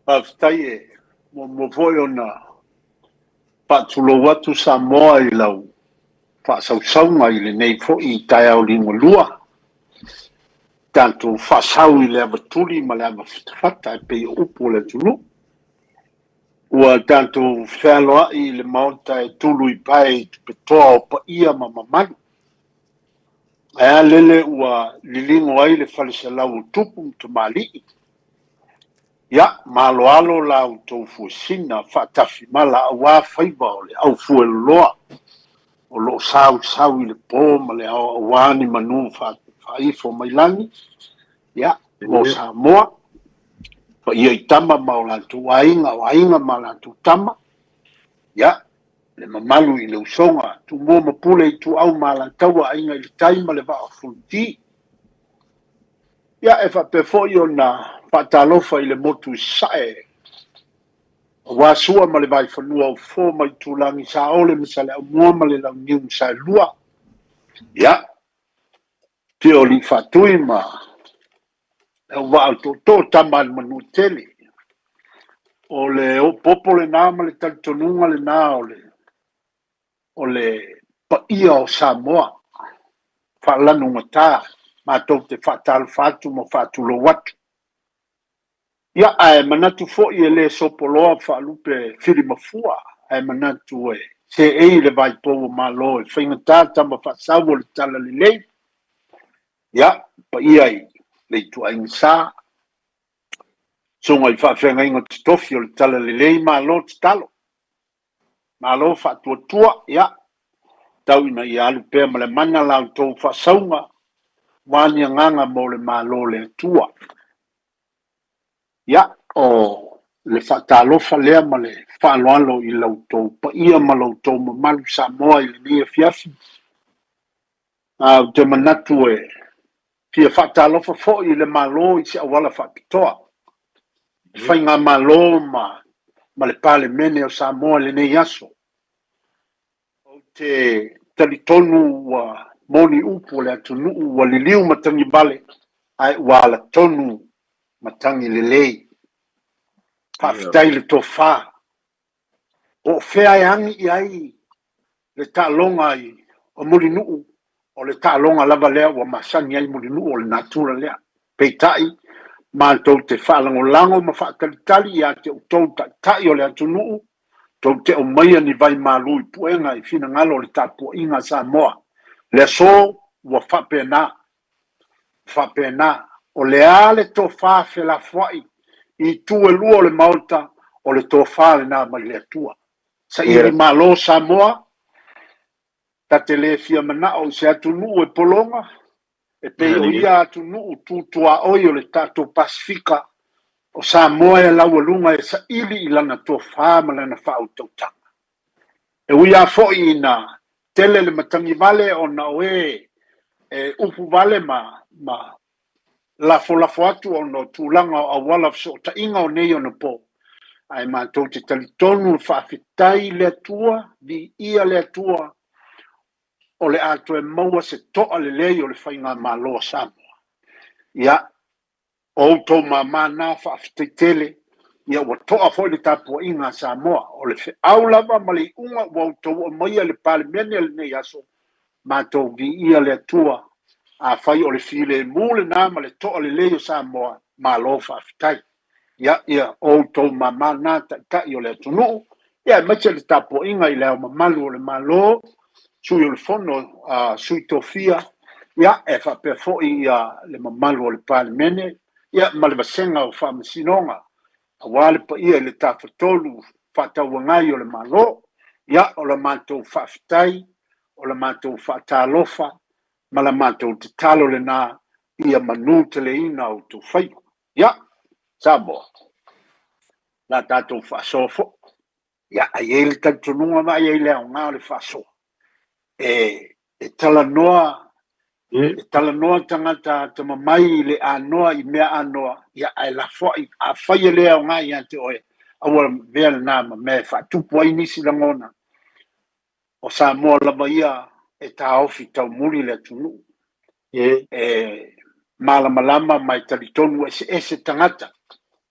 Aftai mo foi ona patulo watu Samoa I lau whaasausau I le nei fo I tai au lingo lua. Tanto whaasau I le avatuli ma le awafata e pei upu le tulu. Ua tanto whealoa I le maota e tulu I pai petoa o pa ia ma mamanu. Ea lele ua lilingo ai le whalisalau tupu mtumali. Ya, malo la auto fuesina fatafi mala awa faiba ole au fueloa o lo sau I le po ma le awani manu faifo mailani ya mo Samoa fa ia itama maula tu wainga mala tu tama ya le mamalu I le usonga tu mo mapule I tu au mala taua ainga I le taima le va funti ya e fa pefo io na fatalofa I le motu sae wasua ma le vai fanua o fo mai tulangi sa ole misale o mua ma le launiu sa lua ya te o li fatui ma e wa to tama le manu tele o le o popole na ma le taltonunga le na o le pa ia o Samoa fa lanu ngata ma to te fatal fatu mo fatu lo watu ya ai manatu fo I le sopoloa fa lupe fili mafua ai manatu se le vai po malo e finga tata ma fa sawo le tala le ya pa ia le tu ainsa so ngai fa fenga ingo tofio le tala le malo talo malo fa tua ya tau ina ia lupe ma le mana la to fa saunga wani nganga mo le malo le tua ya o le fatalofa lea ma le faaloalo I lautou pa ia ma lautou mamalu Samoa I le nia fiafi te manatu fia fatalofa fo'i I le malo I se awala faapitoa faiga malo ma le palemene o Samoa le nei aso o te talitonu ua moni upu o le atunuu ua liliu ma tagi vale ae ua ala tonu ma tagi lelei whaafitai le tofā. O whea e angi I ai le tālonga I o murinuu o le tālonga lava lea wa masani ai murinuu o le natura lea. Peitai, mātou te whaalangolango ma whaatalitali I a te utou tai o le atunuu, tou te o maia ni vai mālui puenga I fina ngalo le tāpua inga Samoa. Le so wa whapena o le ale to whawhe la whai I tue lua o le maota o le to whale nā mai le atua. Sa iri malo Samoa, ta te le fia mana o se atunu e polonga, e pe o ia atunu tutua oi o le tato Pasifika, o Samoa e laua lunga e sa iri I lana to whama lana whao tautanga. E uia foi ina tele le matangi vale o na oe e upu vale ma lafo atu o no tūlanga o wala so ta inga o nei o na po. Ai mātou te talitonu whaafitai le atua, di ia le atua, o le ato e maua se toa le lei o le whainga māloa Samoa. Ia, o tō mamana whaafitai tele, ia wa toa fo le tapua inga Samoa, o le whi aulava ma le unga wa tō o maia le pale mene le nei aso, mātou di ia le atua, a whai o le file mule nā ma le toa le lei o Samoa, māloa whaafitai. Ia o tō mamana ta I o le atunu, ia macha le tapo inga I leo mamalu o le malo, sui o le fono, sui tofia, ia e whape fo'i le mamalu o le palemene, ia ma le masenga o whamasinonga, a wale pa ia le tawhatolu, whatawangai o le malo, ia o le mātou whaafitai, o le mātou whaatalofa, ma le mātou te talo le nā, ia manu te le ina o tō whai, ia, Samoa. La tātou whaasofo. Ia, ai e le tantununga mai e leo ngā le whaaso. E tala noa tangata te mamai le anoa I mea anoa. Ia, ai la fwai, a whai leo ngā I ante oe. Awa vea le nāma me whaatupu ai nisi langona. O Samoa lava ia e tā ofi tau muri le tunu. E malamalama mai talitonu ese tangata.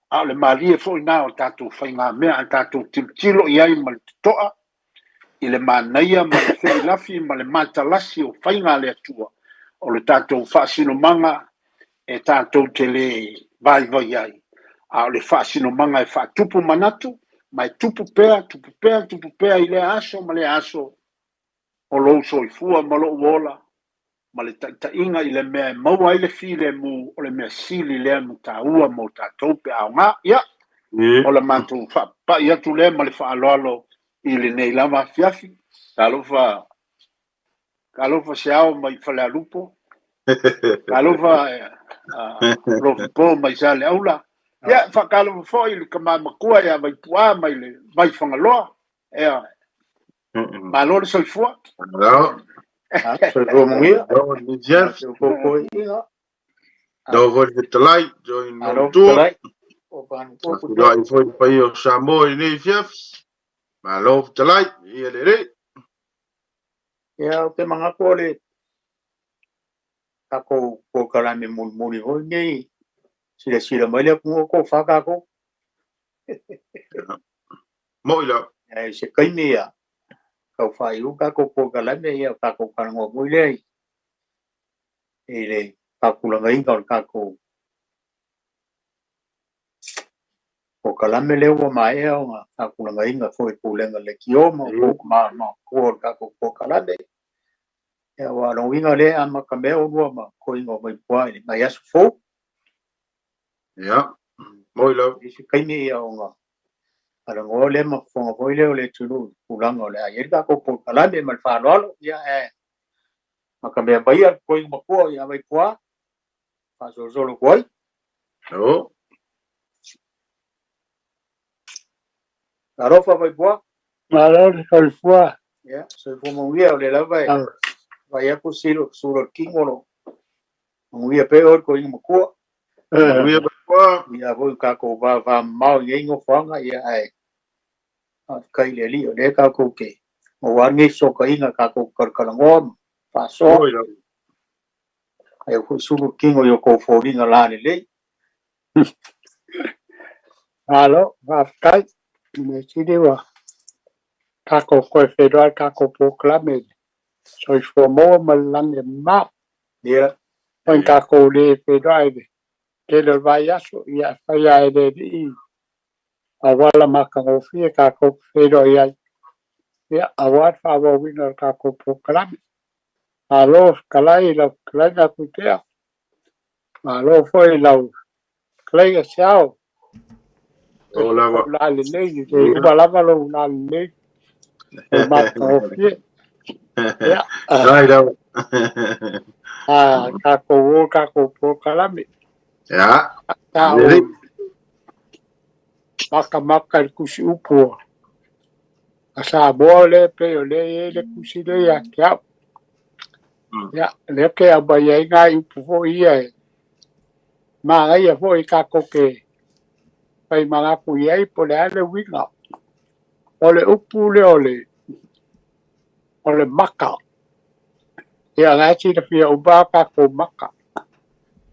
a le malie fo ina o tatou whainga mea a tatou tilo i ai ma le toa i le manaia ma le whilafi ma le matalasi o whainga le atua o le tatou whaasino manga e tatou te le vai ai a o le whaasino manga e whaatupu manatu mai tupu pea i le aso ma le aso o lou soifua ma lo uola ma le taʻitaʻiga i le mea e maua ai le file mu o le mea sili lea mu tāua mo tatou pe aoga ia o le matou faapapaʻi atu lea ma le faaaloalo i lenei lava afiafi kalofa seao mai falealupo kalofa lofipo mai sa le aula ia faakalofa foʻi i le kamamakua ia maipuā mai le mai fagaloa ea malo le soifua do vo le talai join no tu do ai foi pai o Samoa ni fiaf ma lo talai ia le re ia o te manga kore kako ko kala me muri ho nei sila mai le ko faka ko mo ila ai se kai me ia kau fai u kako ko kala me ia kako kan ngo muy le ele kako la ngai kako ko kala me le o mai e o kako la ngai nga foi ko lenga le kiomo ko ma ko kako ko kala me ia wa lo winga le ama ka me o ma ko ingo mai puai mai aso fo ia mo ila isi kai me ia o nga ala ngo le ma fo ngo le o le tulu pulang o le ai ka ko kala me mal fa lo ia e maka me bai ko ingo ko ia mai pua fa so lo koi no Arofa vai pua malo le soifua ia so fo mo ia o le la vai a silo suro kingolo mo ia pe o ko ingo ko ia pa ia voi ka ko va mau ingo fanga ia ai kai le li o le ka ko ke o wa ngi so ka inga ka ko kar ngom pa so ai ko suro kingo yo ko fo ringa la le alo va kai me chidewa kako ko federal kako proclame soifua ma lange ma ia pon kako le federal ke le vai aso ia fai ai le i awala makangofia kako federal ia awat fa wa winner kako proclame alo kalai la klanga kutea alo foi la klanga siao o lava la le nei ke lava lo la le makangofia ia dai da kako proclame ya tau maka kusi upo asa bole pe ole le kusi le ya kia ya le ke abaya nga upo fo ia ma ai fo I kako ke pai mala pu ia po le ale winga ole upu le ole maka ia la chi le fia uba kako maka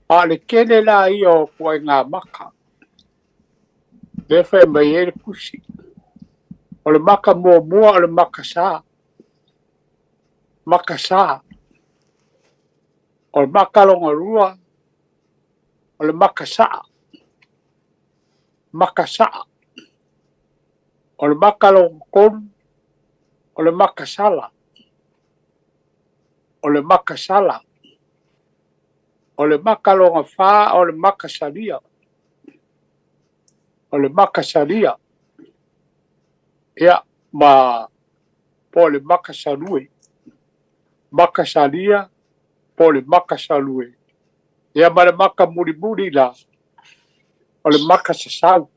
ale kene la io ko nga maka le fe mai e kusi ole maka mo ole makasa ole maka longa rua ole makasa ole maka longa kon ole makasala ole maka longa fa ole makasalia ia ma pole makasalia pole makasalue ia ma le maka muri la ole makasasau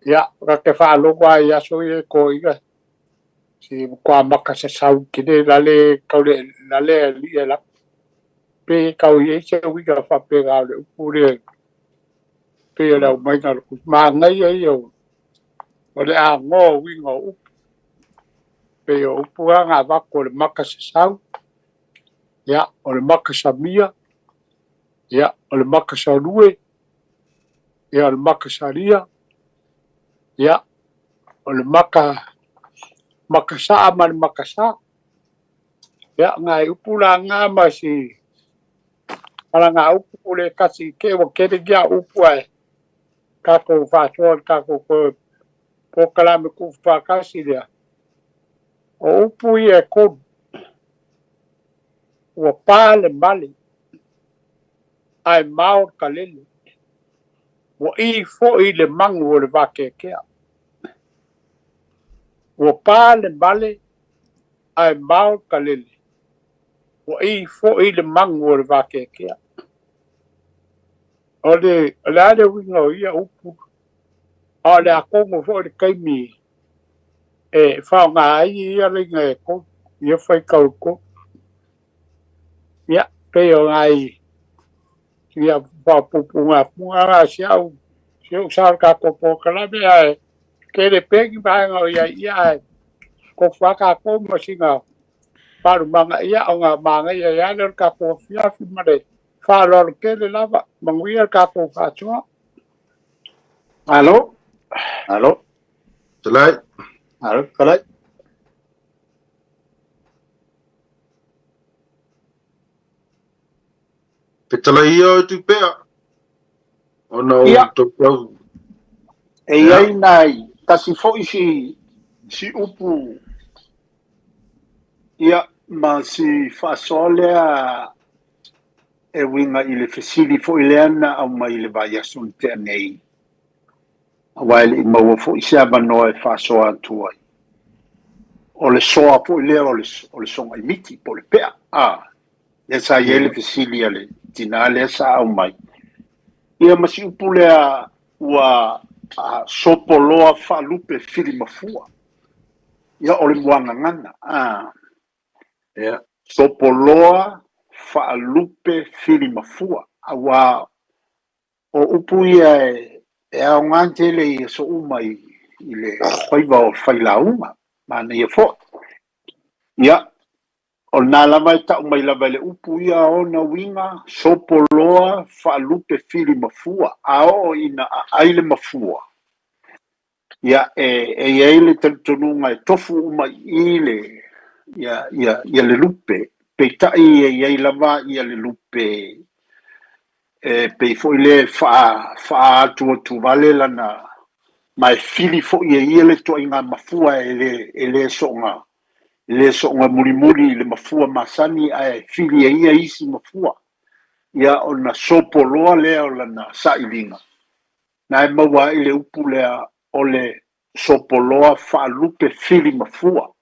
ia ka ke fa logo ai aso e ko ia si kwa makasasau kide lale kaule lale li la pe kau ye se wiga fa pe ga le pure pe la mai na ku ma ngai ai yo o le a ngo winga u pe o pua nga va ko le makasasau ia o le makasamia ia o le makasalue ia le makasaria ia o le makasa ma le makasa ia ngai upula nga ma si ala nga upu le kasi ke o ke dia upu ai ka ko fa so ka ko po kala me ku fa kasi dia o upu ia ko o pale mali ai mau kalele o I fo I le mangu o le vakekea o pale mali ai mau kalele o I fo I le mangu o le vakekea o le ale winga o ia upu o le akongo fo le kaimi e fa nga ai ia le ngai ko ia fai ko ia pe o ai ia pa pupunga punga siau sa ka ko po kala be ai ke le pegi ba nga ia ko fa ka ko mo singa paru manga ia o nga manga ia le ka ko fia fi mare fa lo ke le lava manguia ka ko fa chua alo Talai. kalai Pe talai o tu pea. O no to ko. E ai nai kasi fo si upu ia ma si fasolea e winga I le fesili fo I le ana au mai le vai asun te nei waile I maua fo I sea manoa e fasoa atu ai o le soa fo I lea o le songa I miti po le pea le sa ia le fesili ale tina le sa au mai ia masi upu lea ua sopoloa faalupe fili mafua ia o le muagagana sopoloa faalupe fili mafua aua o upu ia e aoga tele ia so uma I le faiva o failauga mana ia fo ia o nā lava e ta'u mai lava le upu ia ona winga sopoloa faalupe fili mafua ao ina ai le mafua ia e le tonu e tofu uma I le ia le lupe peitai ia lava ia le lupe pe foi le fa tu vale lana mai fili fo ia le to inga mafua ele songa muri le mafua masani ai fili ia isi mafua ia ona sopoloa le o lana sailinga na maua ile upu lea ole sopoloa faalupe fili mafua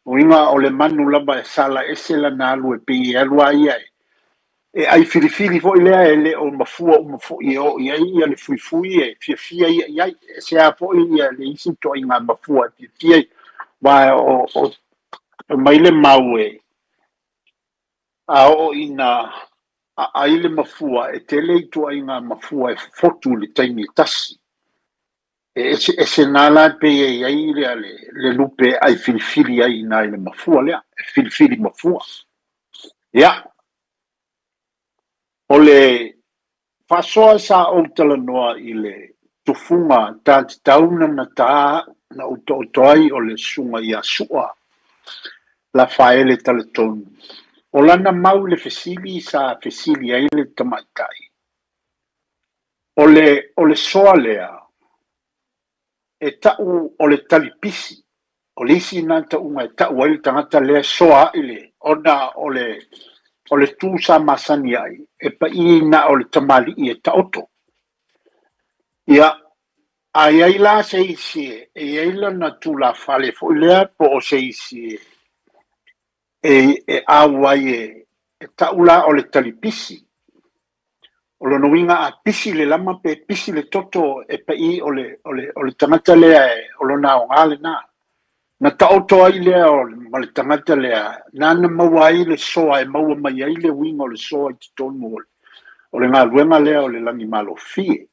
uinga ole manu laba e sala ese lana alu e pei alua ia e ai fili fo ilea ele o mafua ia le fui e fia ia se a fo ia le isi to inga mafua fia ba o mai le maue o ina ai le mafua e tele to inga mafua e fotu le taimi tasi se nala pe ai le lupe ai fili ai na le mafua le fili mafua ia ole fasoa sa o talanoa I le tufunga tauna na ta na utoai o le sunga ia sua la faele taletonu o lana mau le fesili sa fesili ai le tamaitai ole soa lea e tau o le talipisi o lisi na taunga e tau ai tangata lea soa ile ona ole tu sa masani ai e pa I na ole tamali I e taoto ia ai la se isi e ai la na tu la fale fo lea po o se isi e awai e taula ole talipisi o lo winga a pisi le lama pe pisi le toto e pa I ole tangata lea o lo na o ngale na taoto ai lea o le tangata lea nana mawai le soa e maua mai ai le winga o le soa I tonu o le ngā luenga lea o le langi malo fie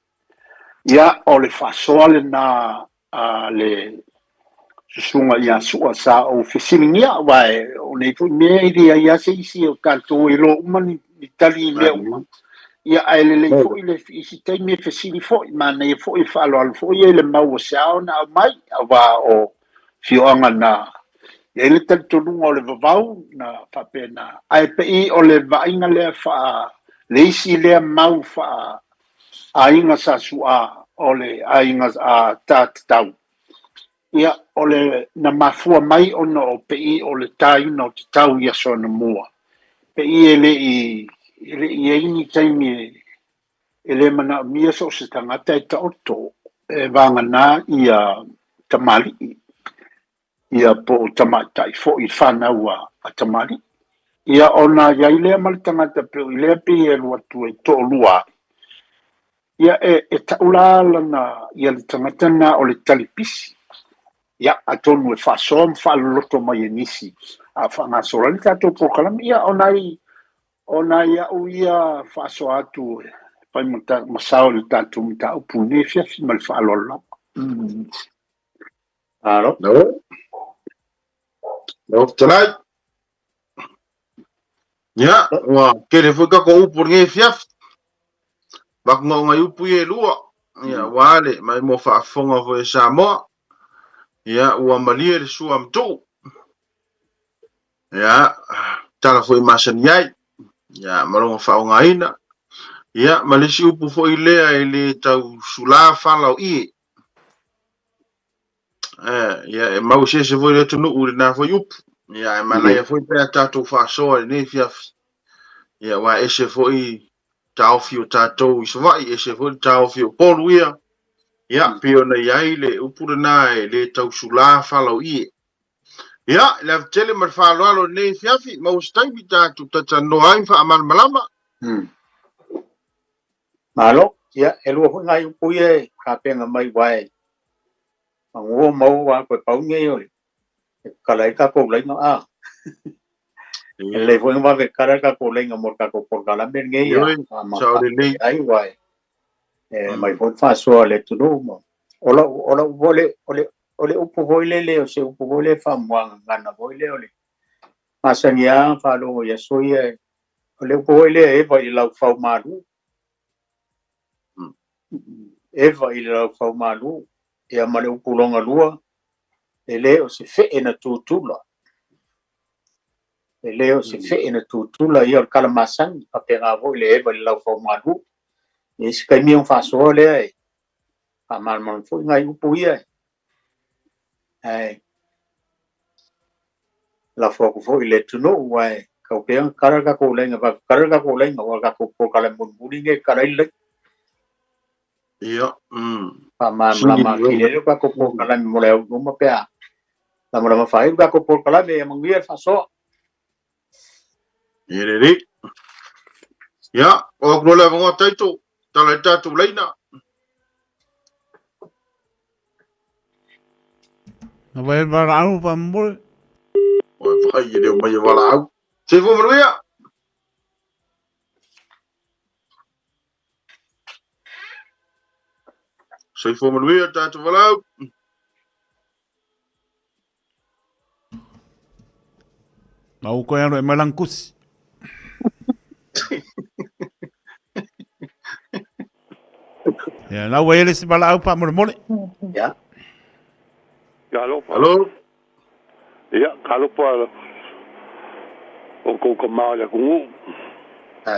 ia o le fasoa le na le susunga ia sua sa o fesilingia wae o nei fu me ia se isi o kanto e lo uma ni tali le uma ia ai le fo ile isi te me fesili fo ma ne fo I falo al fo ile mau sao na mai wa o fioanga na ele te tonu o le vavau na papena ai pe I o le vainga le fa le isi le mau fa ainga sa sua o le ainga a tau ia o le na mafua mai ona o pe I o le tai no te tau ia so na mua pe I ele I ni taimi ele mana mia so se tangata e ta oto e vanga na ia tamali ia po tamata I fo I fana ua a tamali ia ona ia ile mal tangata pe ile pe e lua tu e to lua ia e taula na ia le tangata na o le talipisi ia atonu e fasom fa loto mai nisi a fanga sola ni tato po kalam ia ona ia uia faso atu pai masao le tatu mita upune fia fi mal fa lolo alo no tonight ya wa kele foi ka ko upu nge fiaf bak ngo ngai upu e lua ya wale mai mo fa fonga vo sa mo ya ua malia le sua mtu ya tala foi masan yai ya malonga fa ngaina ya malisi upu fo ilea ile tau sula falau I ya mau se foi le tunu uri na foi upu ya malaya foi pe tatu fa so ne fiaf ya wa ese foi tau fio tatu I vai ese foi tau fio poluia ya piona yai le upu na le tau sula falau I ya la tele mar fa lo ne fiafi mau stai tatu tatano ai fa amal malama malo ia e lua ngai upuie ka penga mai wai ngo mau wa ko pau nge yo kalai ka ko lai no a le foi va ve cara ka ko lai ngor ka ko por kala ben nge ya so le ai wai mai foi fa so le tu no mo ola ole upu voile le o se upu voile fa mo ngana voile ole masania fa lo ya so ye ole upu voile e vai la fa malu eva I le fau malu e a male upulonga lua ele o se fe na tutula ele o se fe na tutula I o kalamasan a pega vo le eva le fau malu e se kai mi un faso le ai a mal man fu ngai upu ia ai la fo vo le tuno wai ka pe karaga ko lenga va karaga ko lenga wa ka ko kala mun bulinge karaile ia Paman lama kile ka ko po kala mo le mo pe a la mo ma fai ka ko po kala me mo ngia fa so iri ya o ko le mo taito tala tatu leina no vai varau pa mo o vai ile mo ye varau se vo mo ya se vo mo ya tatu varau mau ko ya no malangkus ya la vai le se varau pa mo ya Halo. Ya, kalau pa o ko mala ku.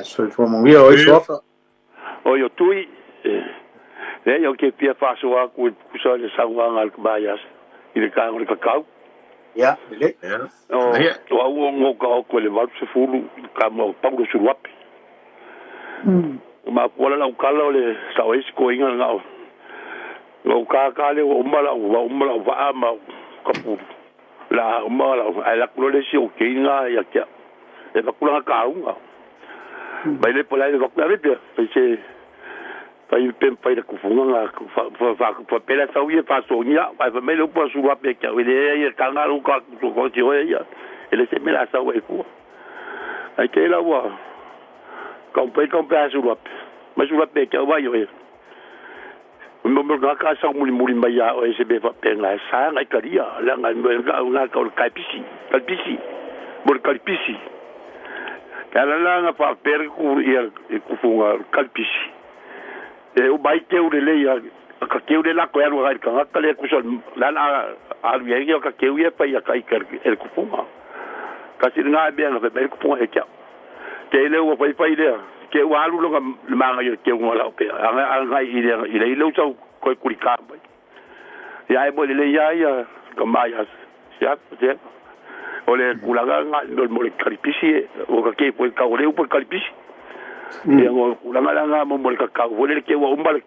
so fo mo ngia o so O yo tui. Yo ke pia fa so ku so le sangwang al bayas. Ile ka ngol kakao. ya le O o ngo ko le val se fulu ka mo pango su wapi. Ma ko la kala le sa o is ko inga ngao. Lo ka le o mala va ama kapu la mala ala ko le si o ke inga ya kia e va kula ka unga ba le pola le va ripia pe pai da kufunga fa pela sa uie fa sonia va me lo po su va pe ka we le ka nga lu ka ko ti o ya ele se me la sa we ku ai ke la wa kom pe su va ma su va pe ka va yo mo ka sa muli mai ya o se be fa pe nga sa nga ka dia la nga ka ka pisi mo ka pisi Ela nga fa per ku ia ku funga kalpisi. O bai ke o le ia ka ke o le la ko ia ro ka le ku so la a ia ka ke ia pa ia ka ku funga. Ka si nga bia nga pe ku funga e kia. Ke le o pai le ke o alu lo le manga ia ke o la pe. Anga ile lo so ko ku ka bai. Ya e mo le ia ka mai as. Ya ole kulanga no mo le kalipisi o ka ke po ka ole po kalipisi e o kulanga nga mo le ka ole ke wa umbal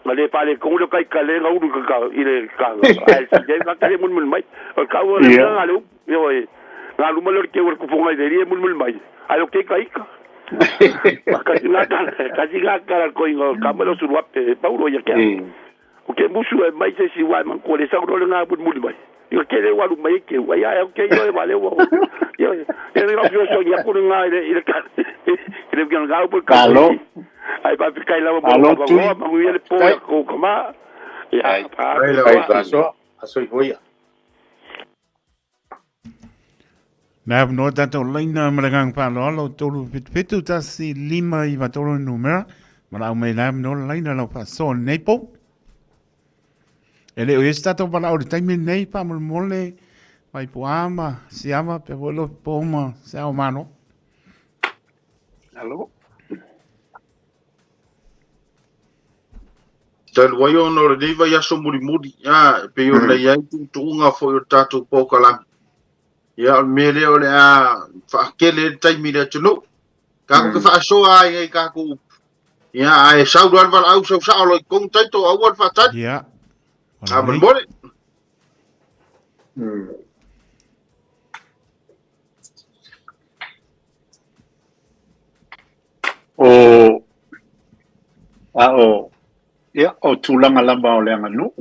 ngale pale ko le kai kale nga u ka ile ka ai se je ka tele mun mai o ka ole nga lu yo nga lu mo le ke ko po mai de mun mai ai o ke kai ka ka singa ka ko ngo ka mo su wape paulo ya ke o ke musu mai se si wa man ko le sa ro nga mun mai yo kele walu mai ke wa ya ke yo vale wo yo no yo so ya kun nga ile ka ile gan ga por ka ai pa kai la mo ma ile po ko kama ya pa so voy na no tanto leina maragang pa lo tolu fitu tasi lima I va tolu numero ma me na no leina lo pa so nepo ele o stato para o time nei pa mole vai poama si ama pe volo poma se o mano Alô? Tal wayo no le vai aso muri ya pe yo le ya tu nga fo yo tatu pokala ya mele o le a fa kele time le tunu ka ko fa so ai ka ku ya ai sau do val au so sa lo kong tai to au fa tat ya man mole ia o tulanga lamba o le anganu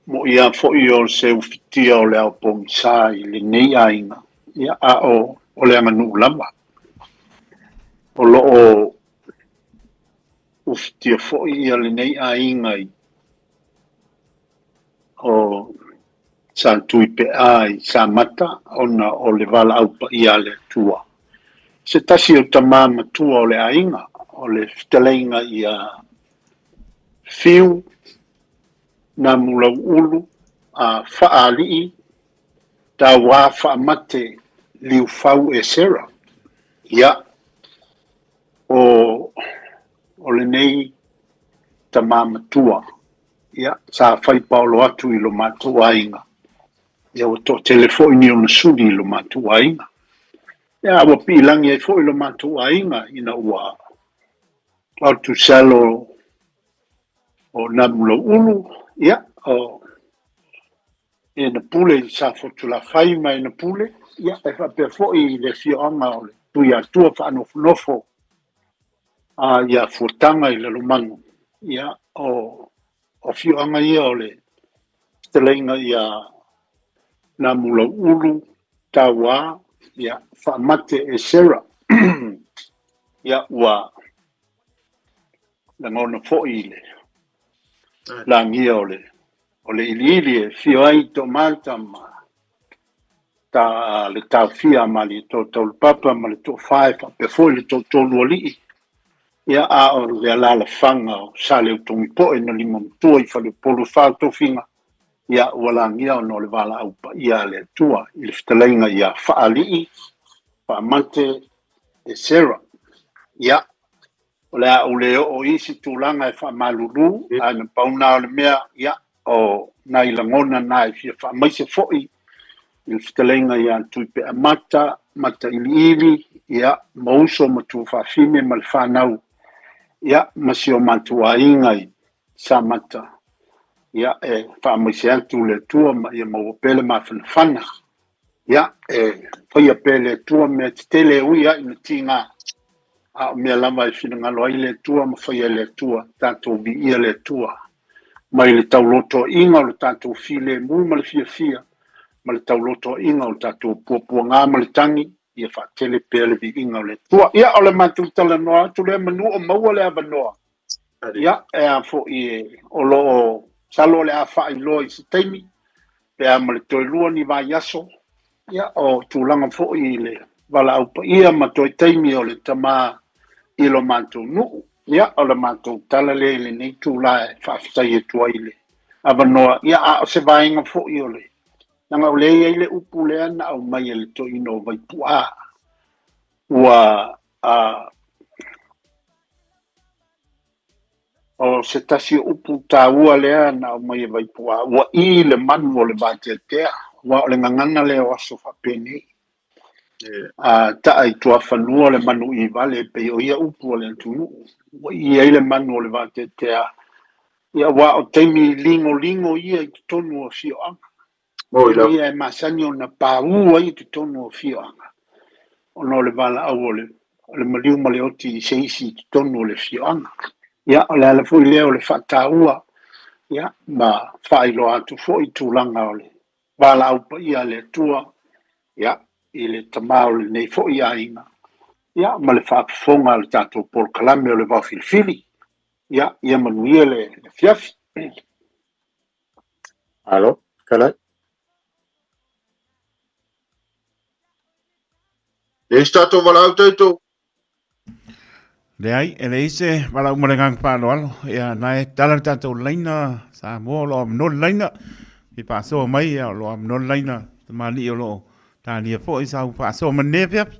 mo ia fo io se ufitia o le au pomsa I le nei ainga ia o le anganu lamba o lo o ufitia fo ia le nei ainga o sa tui pe ai sa mata ona o le vala au pa ia le tua se tasi o tamama tua o le ainga o le fitalenga ia fiu na mula ulu a faali ta wa fa mate liu fau e sera ia o le nei tamama tua ia sa fai paulo atu I lo matu ainga ia o to telefoni o sudi lo matu ainga ia wa pilangi e fo lo matu ainga ina ua au tu salo o namulo ulu ia o e na pule sa fotu la fai mai na pule ia e fa pe fo I le fio anga o le tu ia tua fa nofo a ia fotanga I le lumango ia o fio anga ia o le telenga ia namulo ulu tawa ia fa mate e sera ia ua la ngona fo ile la ngia ole ili e fio ai to malta ma ta le ta fia ma li to papa ma le to five pe fo le to loli ia a o le la fanga o sale o tongi po e no limon to I fa le polo fa to finga ia wala ngia no le vala au pa ia le tua I le fitalenga ia fa ali fa mante e sera ia ole o isi tulanga e fa malulu ana pauna le mea ia o nai langona nai fia fa mai se foi il fitalenga ia tuipe mata ili ia mauso matu fa fime mal fa nau ia masio matua ingai sa mata ia e fa mai se atu le tua ma ia mo pele ma fana ia e foi pele tua me tele uia in tinga a me lama I fina ngalo I le tua ma fai le tua tanto vi ia le tua mai le tauloto inga o tanto file mu ma le fia ma le tauloto inga o tanto popo nga ma le tangi ia fa tele pele vi inga o le tua ia o le matu tala noa tu le manu o maua le abanoa ia e a fo I o lo salo le a fa I lo I sitemi pe a ma le toi lua ni va yaso ia o tulanga fo I le wala au pa ia ma toi taimi o le tama i lo mātou nuu. Ia o le mātou tala le nei tūla e whaafetai e tuaile. Aba noa, ia a o se vaenga fo i o le. Nanga o le le upu le ana au mai le to ino vai pua. Ua o se tasi upu tāua lea na au mai vai pua. Ua i le manu o le vātetea. Ua o le ngangana le o aso whapene. Ta ai tua whanua le manu i vale pe o ia upu o le tunu. Ua i le manu o le vātetea. Ia wa o teimi lingo ia i tonu o fio anga. Ia e masani o na pāua i tonu o fio anga. Ono le vala au o le maliu male oti se isi i tonu o le fio anga. Ia o le ala fui leo le whataua. Ia ma whailo atu fo i tūlanga o le vala au pa ia le tua. Ia i le tamao le nei fo i ainga. Ia ma le whaapafonga le tātou Paul Kalame o le vau filifili. Ia, ia manuia le fiafi. Alo, kalai. Le stato walau teitou. Le ai, e le ise, walau marengang pālo alo, ia nai tala tātou laina, sa mua lo am non laina, i pāso mai ia lo am non laina, tamali o lo, tānia fo i sa u pāso mane fiafi.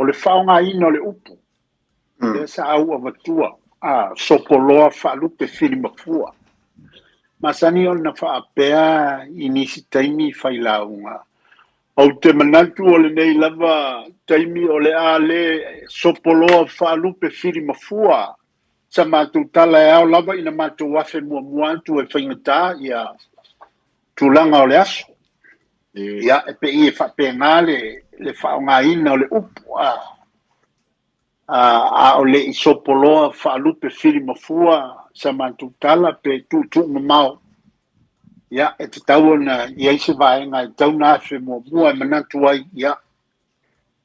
O le whaonga ina o le upu. Le sa au avatua. Sopoloa whaalupe whiri mafua. Masani o na whaapea inisi taimi whailaunga. Au te manatu o le nei lava taimi o le ale sopoloa whaalupe whiri mafua. Sa mātou tala e au lava ina mātou wafe mua muantu e whaingata ia tūlanga o le aso. Ia e pe i e whapea ngā le whaonga ina o le upu o le isopoloa whaalupe whiri mafua sa mātou tala pe tū mamau. Ia e te tau na ia se vaenga e tau nā whi mua e manatu ai ia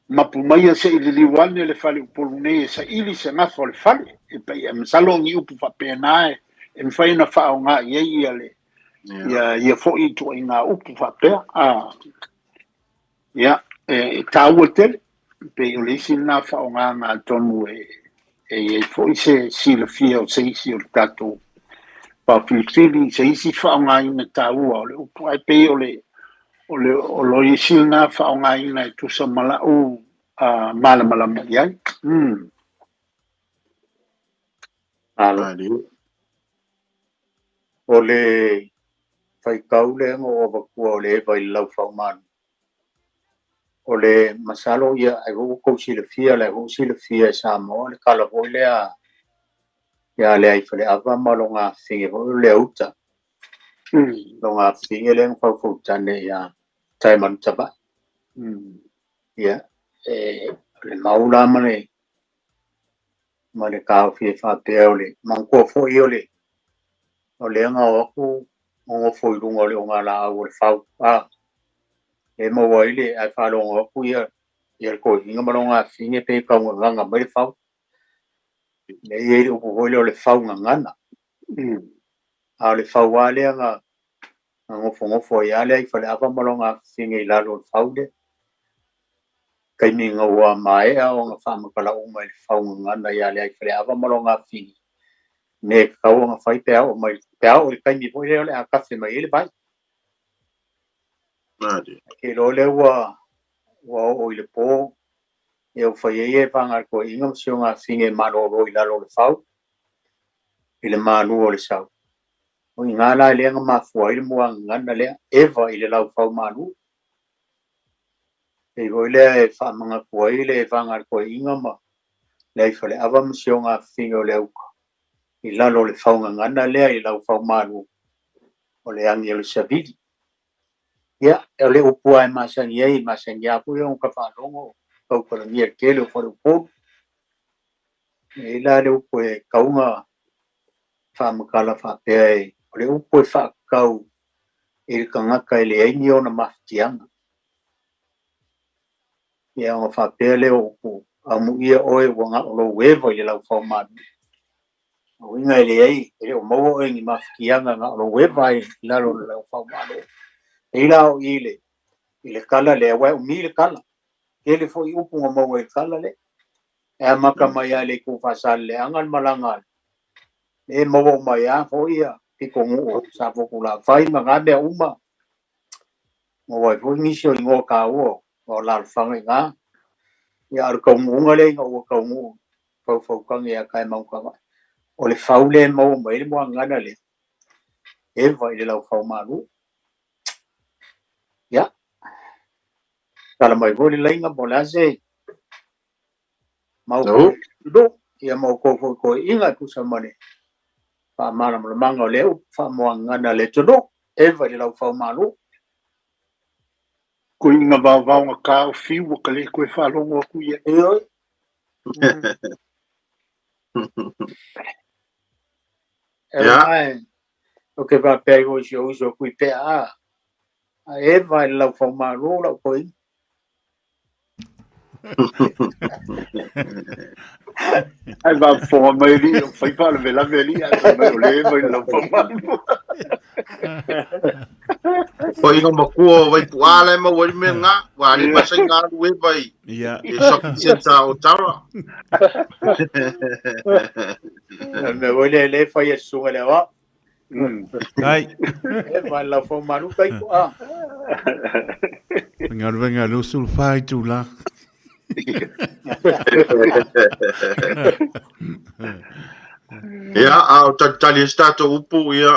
mapu mai se ili liwane le whale upolu nei sa ili se ngafo le whale e pe e msalongi upu whapea nāe e mwhaina whaonga ia le ia fo i tu ngā upu whapea ia e tāua tele pe o leisi nā whaonga ngā tonu e fo i se sila fia o se isi o le tātou pa filifili se isi whaonga ina tāua o le upu ai pe o lo isi nā whaonga ina e tusa malau malamalama iai o le whaikau le o wakua o le vai lau whaumanu. O le masalo ia ai ho ko sila fia le ho sila fia sa mo le kala ho le ia le ai fale ava malonga finge ho le uta. Longa finge le fa fu tane ia taiman taba. Ia le maula mane ka fi fa peole man ko fo iole. O le nga o ku o fo i runga le nga la o le fa e mo waile ai fa longa ku ia ko inga malonga finge pe ka nga mai fa le ye o ho le fa ngana a le fa wale nga ngofo ia le ai fa le ava malonga finge la lo fa de kai ni nga wa mai a o nga fa ma kala o mai fa ngana ia le ai fa le ava malonga finge ne ka o nga fa pe o mai pe o kai ni po le a ka se mai le bai ke lo le wa o le po e o fai e panga ko inga msionga finge malo ro ila lo le fau ile malu o le sau o inga la le nga mafua ile mua ngana le eva ile lau fau malu e o le fa manga ko ile panga ko inga ma le fale ava msionga finge o le uka ila lo le fau ngana le ile lau fau malu o le angi o le savili ia e le upua e masangi apu e un kafalongo kau kala mia kele o fore upo e la le upu e kaunga whamakala whapea e o le upu e whakau e le kangaka e le aini o na maftianga ia o whapea le upu a mu ia oe wanga o lo wewa i lau whaumanu Winga le ai o mo e ni mafianga nga lo we vai la lo fa malo e la o ile kala le wa mi le kala ele foi upu nga mo e kala le e maka mai ale ku fa sal le angal malangal e mo mai a foi a ki ko ngo sa fo kula fai nga be uma mo wa foi ni sio ngo ka o la fa nga ya ar ko ngo le ngo ko ngo fo ka ya kai mau ka o le faule mo mai le mo ngana le e vai le lau fau malu ya kala mai voli lenga bolase mau do ya mau ko inga ku samane pa mala mo manga le fa mo ngana le todo e vai le lau fau malu ko inga va nga ka fi wo kale ko fa lo ngo ku ye e Ya. Okay, va pego yo kui pe a e vai lau fau malu lau ko ai va fo mai li fai fa le la veli a le vai lo fa malu Ko inga makuo vai puala ma wari me nga wari pasai nga we vai Ia. e shopping center o tara me voy le fai e sunga le wa Kai. e vai lau fau malu kai ko a Venga, lo sulfai tu la. ia a o tali stato upu ia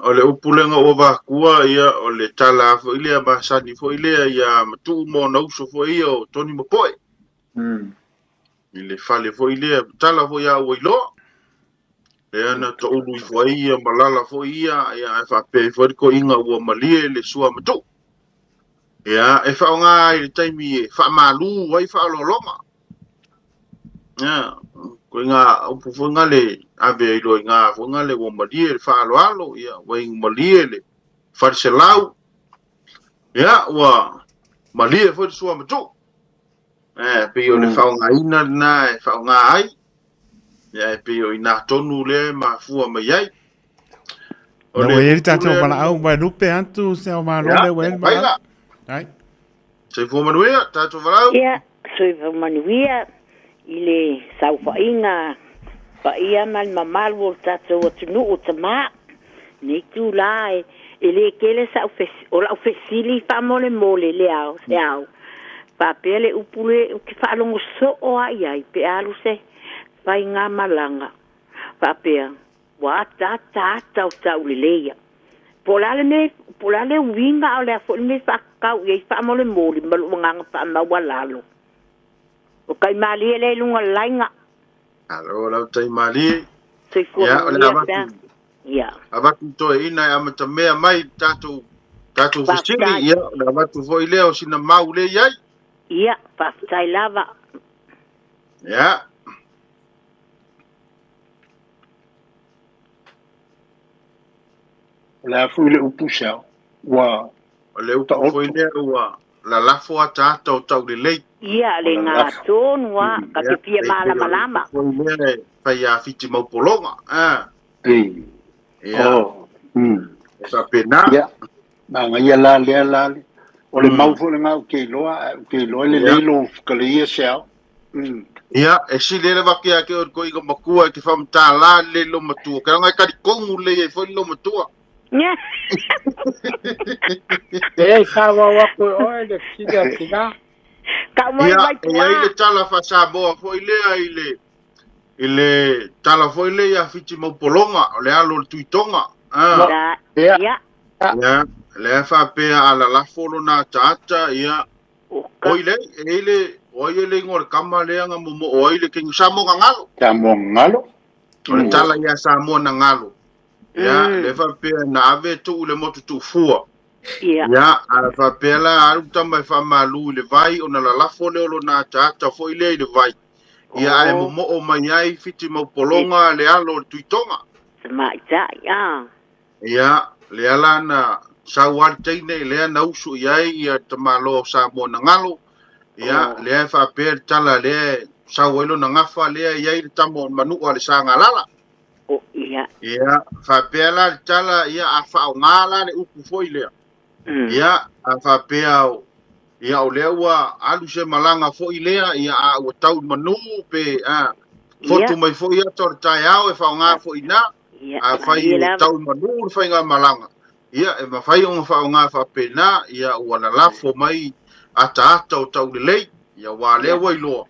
o le upu lenga o vakua ia o le tala fo ile ba sani fo ile ia matu mo na uso fo ia o Tony Mopoe ile fale fo ile tala fo ia o ilo e ana to ulu fo ia malala fo ia ia fa pe fo ko inga o malie le sua matu ia e fa nga ile taimi fa malu wai fa lolonga ia ko nga upu fo nga le ave ilo nga fo nga le o malie fa alo ia wai malie le farselau ia wa malie fo sua matu pe o le fa nga ina na fa nga ai ia pe o ina tonu le ma fu ma yai o le tato para au ba rupe antu se o ma role wel ba ai se fu manuia tato valau ia se fu manuia ile sau fa inga pa ia mal mamal wo tato o tunu o tama ni tu lai ele kele sa o la ofesili fa mole le au se au pa pele upule ki fa longo so o ai pe alu se fa inga malanga pa pe wa ta leia polale winga o le fo me fa ka u fa mole malu nganga pa ma walalo o kai mali le lunga lainga alo la tai mali se fu ia avatu to ina amata mea mai tato fisili ia la avatu foi le o sina mau le yai ia pa tai lava ia la fu le upu sa wa o le uta foi le wa la lafo ata o tau le lei ia le ngā tonu wa ka te pia malama foi le pa ia fiti mau polonga ia sa pena ia na ia la o le mau fu le ngau ke loa le lo ka le ia sa ia e si le vakia ke o ko inga makua ke fam tala le lo matua ka ngai ka di kongu le foi lo matua e sa wa ko o le figa ka mai vai tu ia ile tala fa sa bo foi ile tala foi le ia fiti mau polonga o le alo tuitonga ia le fa pe ala la folo na tata ia oile ele ngor kama le nga mo oile ke ngamo ngalo o tala ia samo na ngalo ia le fa pe na ave tu le motu tu fua ia ala fa pe la alu tamba fa malu le vai ona la folo lo na tata foi le vai ia ai mo o mai fiti mo polonga le alo tuitonga mai ia le ala na sawal teine le na usu ia tamalo sa mo na ngalo ia le fa per tala le sawelo na ngafa le ia tamo manu ale sa ngalala ia whapea la tala ia a whaongala le upu foi lea. Ia a whapea ia o lea ua alu se malanga foi lea ia a ua tau manu pe fotu mai foi ia tor tai au e whaonga foi na a whai ua tau manu le whainga malanga. Ia e mawhai o whaonga whapena ia ua la lafo mai ata o tau le lei ia wa lea wailoa.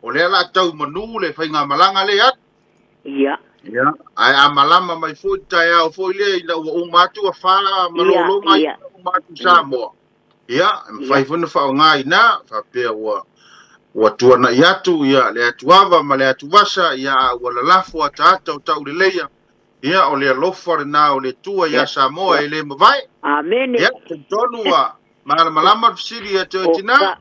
O lea la tau manu le whainga malanga le at. Ia. Ia, ai a malama mai foi tai au foi le ina ua umatu a wha malolo mai umatu Samoa. Ia, fai funa whao ngā ina, whapea ua tuana i atu, ia le atu awa ma le atu wasa, ia ua lalafo a taata o tau le leia. Ia, o le alofa na o le tua ia Samoa e le mawai. Amen. Ia, tonu a malama fisiri a te otina.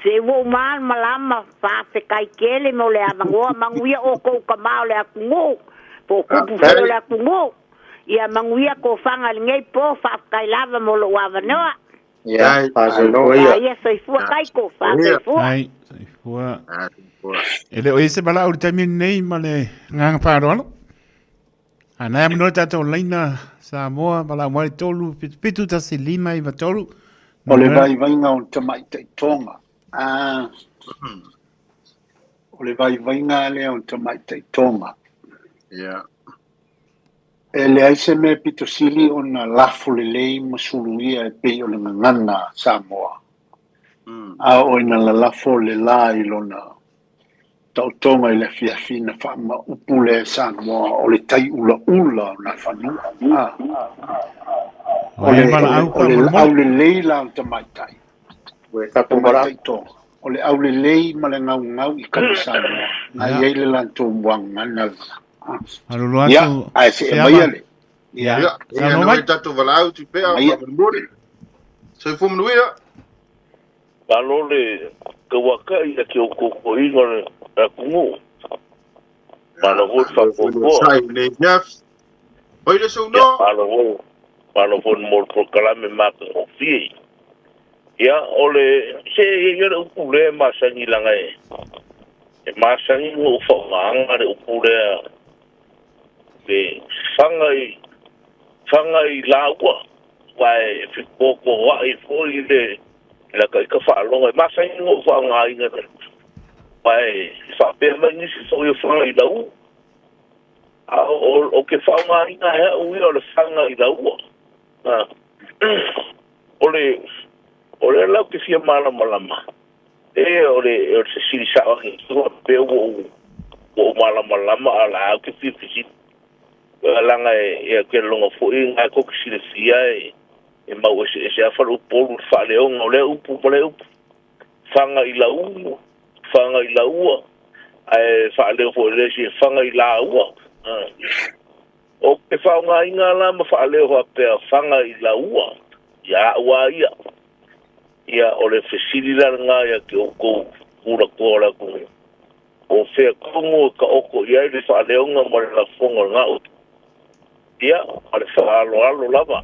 Se wo mal malama fa se kai kele mo le avangoa manguia o ko kamao le akungo. Po kupu fo le akungo. Ia manguia ko fanga ngei po fa kai lava mo lo wavanoa. Ia, paselo ia. Ia sai fu kai ko fa sai fu. Ai, sai fu. Ele o ese bala o tami nei male ngang parolo. Ana mo tato leina Samoa bala mo tolu pitu ta se lima i vatolu. O le vai nga o tamai te tonga. O le vai nga le o tamai te tonga. Ia. E le aise me pito sili o na lafo le lei masuluia e pe o le ngana Samoa. A o ina la lafo le la ilona tau tonga i le fiafina whaama upule Samoa o le tai ula na whanua. O le au le lei la o tamai tai. O le au le lei ma le ngau i kani Samoa. Na iei le lanto mwanga na Alulu atu. Ai se mai ale. Ia, no mai tatu valau tu pea o mori. Sai fu mnuia. Palole ke waka ia ke o koko inga e kungu. Mana ho fa ko. Sai le nyaf. Oi le so no. Palo fon mor por kalame mak o fi. Ia ole se ia o kule masangi langa e. E masangi o fa nganga o kule pe fangai laua vai ficoko vai foi de la que fa longa mas sai no fa ngai nga vai fa pe mani se so yo fangai lau o que fa ngai nga é o yo le fangai lau ole la que fia malama ole se si sa o pe o malama ala que fi langa e ke longa fo inga ko kisile fia e mau se afa o polu fa le on ole upu pole upu fanga i lau ai fa le fo le si fanga i lau o ke fa nga inga la ma fa le ho pe fanga i lau ya wa ia ole fesili la nga ya ke o ko ura ko la ko o fe como ka o ko ia le fa le on ma la fonga nga ia ale alo lava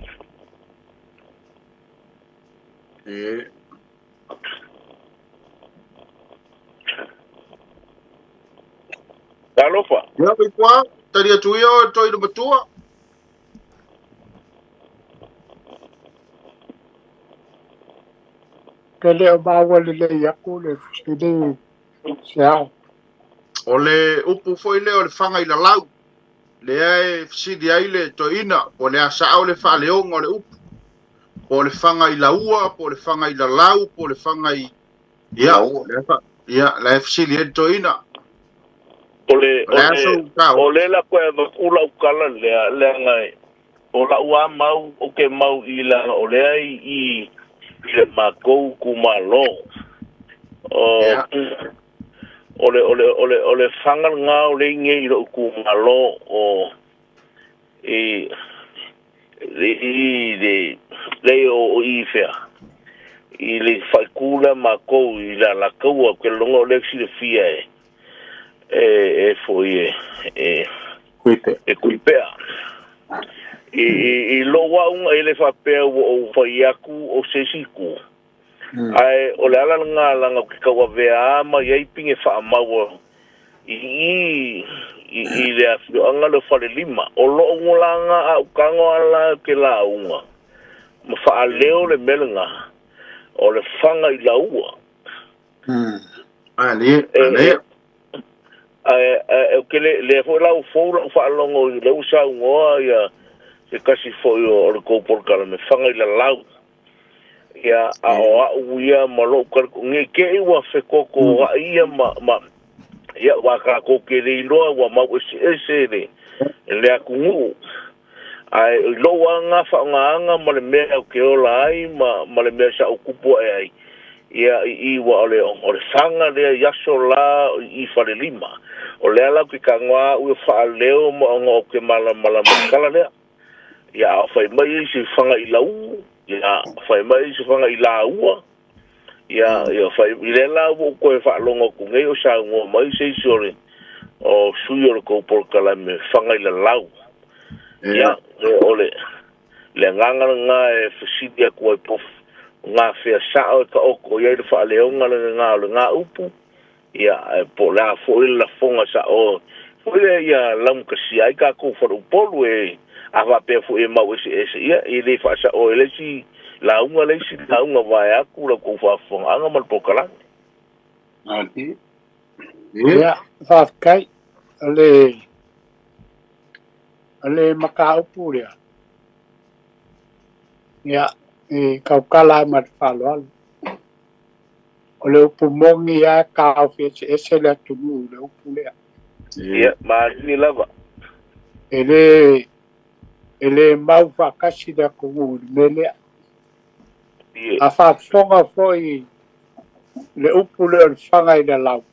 Alofa ia pe kwa taria tuio toi no batua Kele o bawa le yaku le fide sia ole upu foi le ole fanga i la lau le ai sidi ai le toina o le asa o le faleong o le upu o le fanga i la ua o le fanga i la lau o le fanga i ia la sidi e toina ole la ko ula ukala le ngai o la ua mau o ke mau i la ole ai i le makou kumalo ole fangal nga ole nge ro ku malo o le o ifea i le fakula mako i la kaua ke longo le si le fia foi kuipea i lo wa un ele fa pe o faiaku o sesiku ai ole ala nga langa ka wa vea ma ye pinge fa mawo i i le afioanga le whalelima. O lo ngolanga a ukango ala ke la unga. Ma whaaleo le melenga. O le whanga i la ua. Ke le fo la fo la whaalongo i le usa ungoa ia se kasi fo o le kōporkala me whanga i la lau. Ia a o a uia malo nge ke i wa whekoko wa ia ma ia waka ko ke le loa wa mau ese le akungu ai loa nga fa nga ma le mea ke ola ai ma le mea sa okupo ai ia I wa ole sanga le yaso la I fale lima o le ala ki kangwa u fa leo mo ngo ke mala kala le ia fa mai si fanga I lau ia fa mai si fanga I lau ia fa ilela ko fa longo ku ngai o sa ngo mai se sore o suyo ko por kala me fanga I lau ia ole le nganga nga e fisidia ko po nga fe sa o ko ia fa le nga upu ia po la fo la fonga sa o fo ia lam ka si ai ka ko fo polu e ava pe fo e mau ese ia le fa sa o le si la unga le si la unga vai aku la ko fa fo anga mal pokala ali ia fa kai ale makau puria ia e kaukala mat falo ole upumongi ya ka ofisi ese la tunu le upulea ia ma ni lava ele mau fakasi da kumu mele afa fonga foi le upule fanga I da lau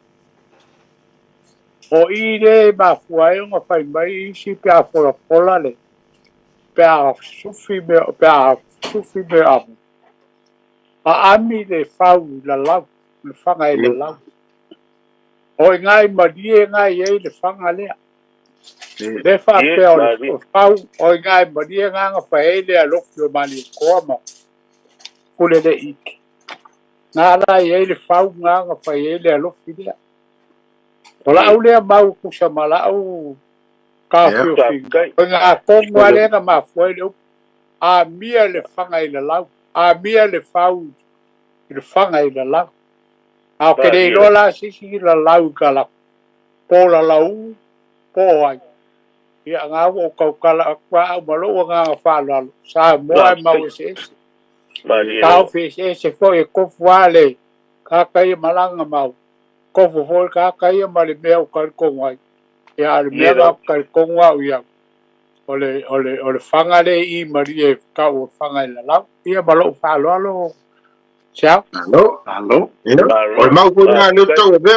o ide ba fuai nga fai mai si pia fola le pia sufi me a ami le fau la lau le fanga I le lau o ngai madie ngai le fanga le le fa pe o fau o ngai madie nga fa ele a lokio mali koma kule le ik na la ele fau nga fa ele a lokio ola ule mau ku samala au ka fio o nga kongo le nga ma foi le a mia le fanga I le lau a mia le fau le fanga I le lau a ke le lola sisi la lau kala po la lau po ai ia nga o kaukala kwa malo nga fa la sa mo ai mau se ka ofisi se foi ko fuale ka kai malanga mau ko fo ka kai mali meu ka ko ai ia le mea ka ko wa ia ole fanga le I marie ka o fanga I la lau ia malo fa lo ciao alo o mau ko na le tau be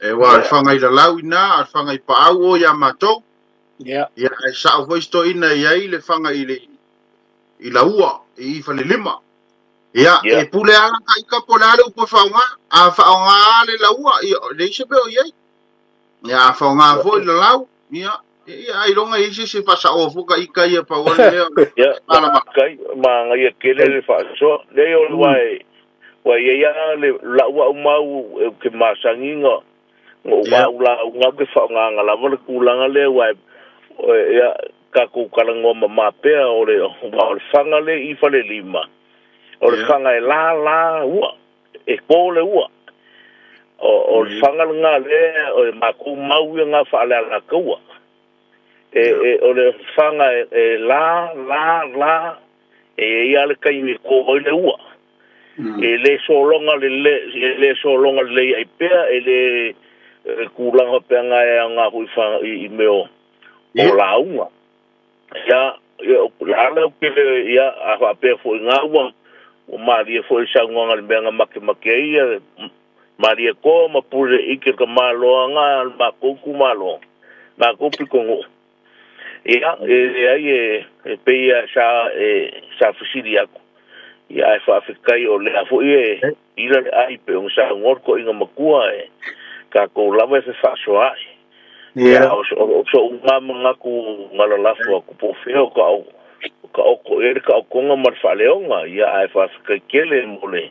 e wa fanga I la lau ina fanga I pa au o ya mato ia sa vo sto ina ia I le fanga I la ua I fa le lima ia e pule ala kai ka pola le po fanga a fanga le la ua le se be ia ia fanga vo le lau ia ai longa I se pasa o fuka I kai pa o le ia ala kai ma ngai ke le fa so le o wa ia le la ua mau ke masanginga o wa la nga ke fa nga la mo ku langa le wa ia ka ku kala ngoma ma pe o le fanga le I fa le lima o le fanga e la ua e ko le ua o le fanga nga le o ma ku mau nga fa la kua o le fanga e la e ia le kai mi ko le ua e le solonga le solonga le ai pe e le kulanga pe nga hu fa I meo o la ua ya la ke ya a pe fo nga ua o maria fo sa nga le benga make ia maria ko ma pure ike ka malo nga ma ko ku malo na ko pikongo ia e pe ia sa fisidia ia e fa fikai o le afo ila ai pe un sa ngor ko inga makua ka ko lava se fa so ai ia so nga ku ngala lafo ku po feo ka o ko nga mar fa leonga ia ai fa fikai kele mole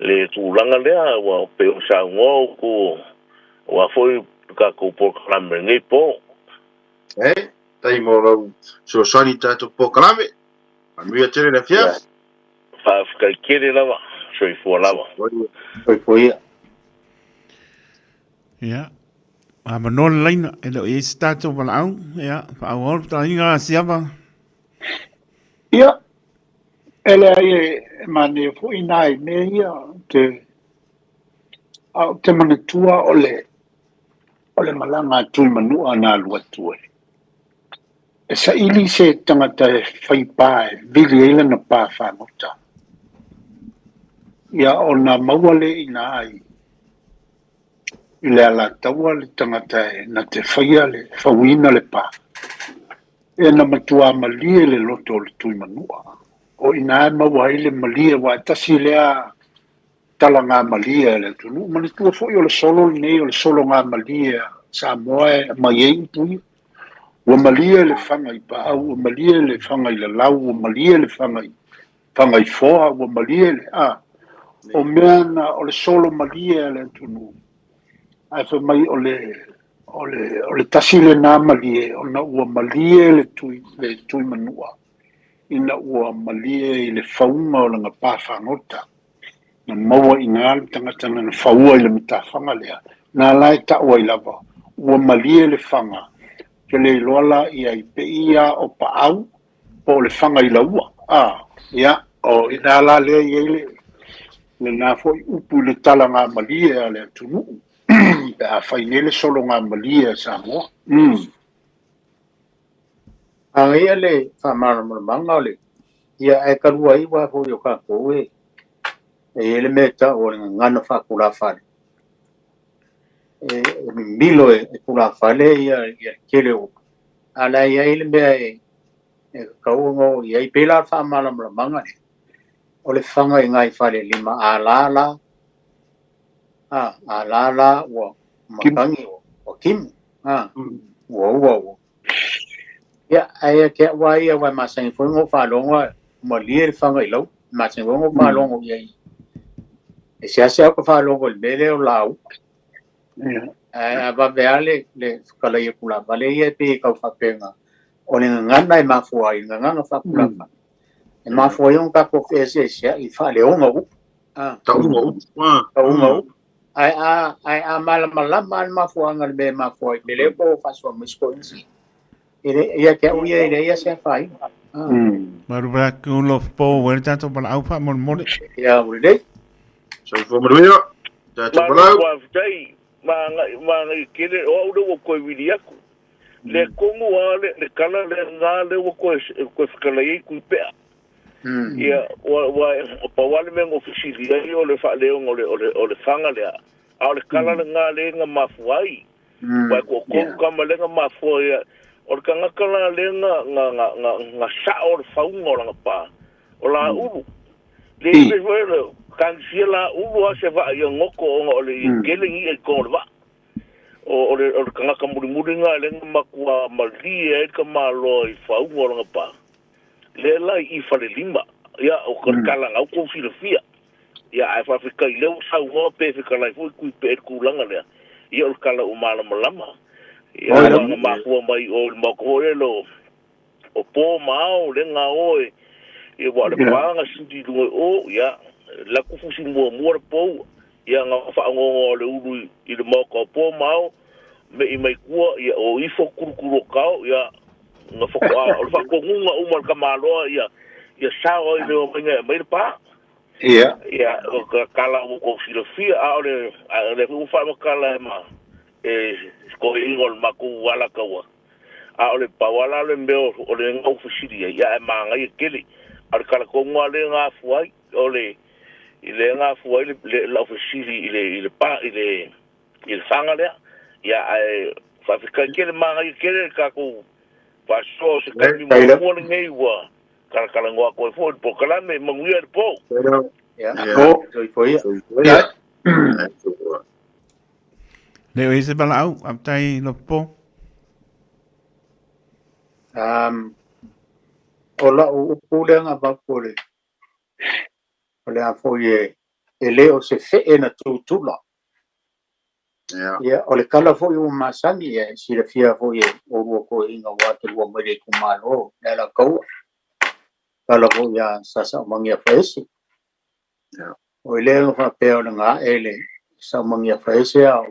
le tu langa le wa pe un sa ngor ku wa foi ka ko po kalame ngai po tai mo lo so sani tato po kalame mia tere na fia fa ka kere lava so I fo lava foi ya a manol laina ele e stato balau ya fa awol tainga siapa ia ele ai mane fo inai me ia te manatua ole malanga tui manua na lua tue. E sa ili se tangata whai pae, vili eila na pā whanota. Ia o na mauale i na ai. I le ala taua le tangata na te whaia le whawina le pā. E na matua malie le loto le tui manua. O i na maua ile malie wa tasi lea tala ngā malia le tunu. Mani tua fwoi o le solo nei o le solo ngā malia sa moe mai ei pui. Ua malia le whanga I pāu, ua malia le whanga I le lau, ua malia le whanga I foa, ua malia le o mea na o le solo malia le tunu. Ai wha mai o le tasi le nā malia, o na ua malia le tui manua. Ina ua malia I le whaunga o le ngā pāwhangota. Na maua I ngā le tangata na whaua I le mitawhanga lea. Nā lai taua I lava. Ua malia le whanga. Ke le loala I ai pe ia o paau. Po le whanga I laua. Ia. O I nā la lea I ele. Le nā fo I upu le tala ngā malia le tunu. Pe a whainele solo ngā malia sa moa. Ia le whamara le. Ia e karua I wa hoi o ka koe. E ele meta o ngana whakura whare. E milo e kura whale ia kere o. Ala ia ele mea e kaungo ia I pela whamara manga ne. O le whanga I ngai whare lima alala. Alala o makangi o Kim. Ua. Ia aia ke wa ia wa masangi whango whalonga ma lia le whanga I lau. Masangi whango whalongo ia I. E se ko whalongo le mele o lau. A vavea le whakalai e kula. Vale ia pe kau whapenga. O le ngana I mafua I nganga whakula. E mafua I on kako whese sia I whaleonga u. Taunga u. Ai a malama al mafua ngal me mafua I mele po fasua misko insi. Ia ke uia ia se whai. Marubra kulo po wele tato pala aupa mon. Ia ule. So I fomruia tato pala. Ma kere o o ko vidiaku. Le kongu le kala le nga le ko whakalai ku pea. Ia wa pa wale me ofisili o le fa leong o le fanga le a le kala le nga le nga mafuai. Wa ko kama le nga mafuai o ka nga kala le nga sa o le faunga o nga pa. O la ulu. Le le kan sila ulu a se va ia ngoko o le gelingi e ko va. O le kanga ka muri nga le nga makua malia e ka malo I faunga o nga pa. Le la I fale lima. Ia o kala ngau ko filofia. Ia ai fa fika I leo sa ngo pe fika lai fu ku pe ku langa le. Ia o kala o malama. Ia nga makua mai o mako lo. O po mao le nga oi. Ia wa le panga sindi o ia la ku fusi mo po. Ia nga fa ngo le ulu I le mako po mao me I mai kua ia o ifo kurukuro kau ia nga fa ko ngunga umal kamalo ia sao I le mai pa. Ia o kala o ko filofia le ku fa kala ma ko ingol maku wala kawa. Le pa wala le mbeo o le ngau fusiri ia ma ngai kele. Kala ko ngale nga fuai ile nga fuai le la fusiri ile pa ile fanga le ia fa fika kele ma ngai kele ka ko pa so se ka ni mo ngai wa kala ngwa ko fo po kala me manguia po. Leo ese bala au aptai lo po. Ola o pule nga ba pule. Ole a fo ye ele o se fe na tutula. ia o le kala fo i masani e sila fia fo i o rua ko inga wate rua mere kumalo e la kau kala fo ia sasa mangia faisi o le fa peo nga ele sa mangia faisi au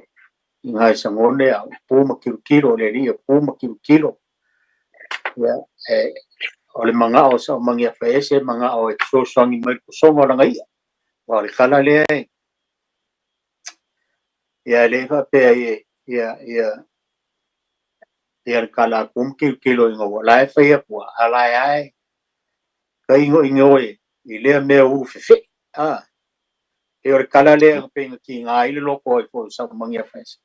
inga sangone au puma kilo le ria puma kilo ia o le manga o sa mangia faisi manga o e so sangi mai ko songa nga ia o le kala le ia le fa pe ia kala kum kilo inga wala e fa ia po ala ai ka ingo e i le me u fe e o kala le pe ki nga ile loko e fo sa mangia faisi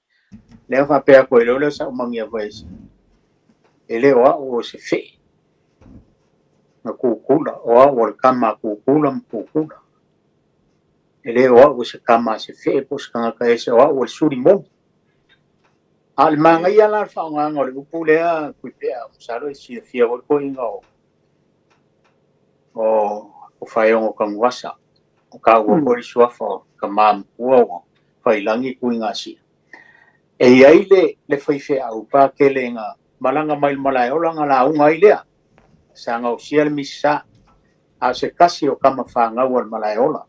le fa pe ko le sa mangia faisi ele o se fe na kukula o kama kukula ele o se kama se fe pos kanga ka ese o suri mo al manga ia la fa nga ngol upule a kuipea saro si fia ko inga o faiongo kangwasa o ka wo ko sua fo kama o failangi kuinga si e ai le fai fe au pa ke le nga malanga mai malai o langa la unga ile sanga o sia misa a se kasi o kama fa nga o malai ola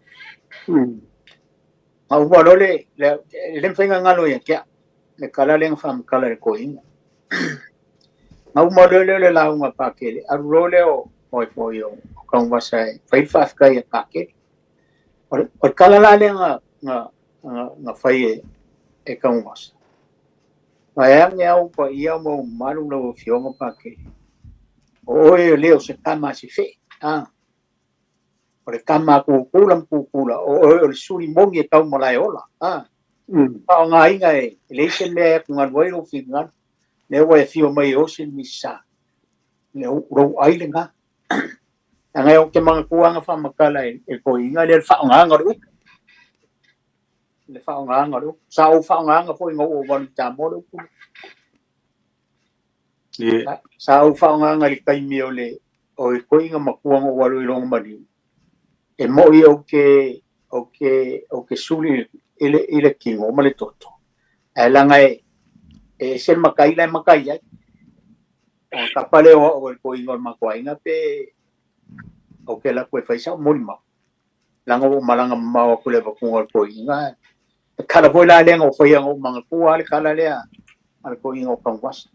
au walo le fenga ngalo ya kia le kala le fam kala ko inga au modelo le la unga pa ke a role o foi yo kan wasa fai fa ka ya pa ke o kala la le nga fai e kan wasa Aya ngau pa ia mo malu no fionga pa ke. O leo se kama si fe. O le kama kukula. O le suri mongi e tau malai ola. Pa nga inga e le se me kunga wairo finga. Le wa fio mai o se misa. Le ro ai nga. Anga o ke mga kuanga fa makala e ko inga le fa nga ngaru. Le fa nga ngaru. Sa o fa nga fo inga o wani tamoro. Sa o fa nga ngali kai mi ole o ko inga makuanga o walu ilong mani. E mo i o ke suli ile kingo male toto. E langa e se makai ai. O kapale o ko inga makuainga pe o ke la koe faisa moli ma. Langa o malanga ma o kule bakunga ko inga. Kala foi la lenga o foi o mga kua le kala lea al ko inga o kangwas.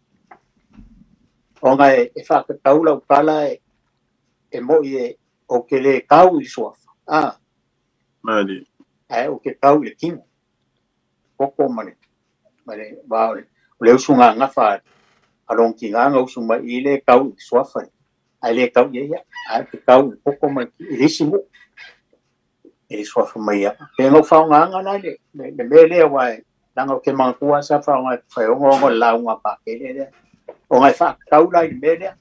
O nga e fa ka taula o kala e mo i o ke le kau i soafa. Mali. O ke kau le kingo. Koko mane. Mane baole. O le usunga nga fa along kinga nga usuma i le kau i soafa. Ai le kau ia. Ai ke kau koko mane i risimo. E soafa mai a. Pe ngau fa nga na le mele wa langa ke mga kua sa fa nga fa o la nga pa ke le. O nga fa kau la i mele.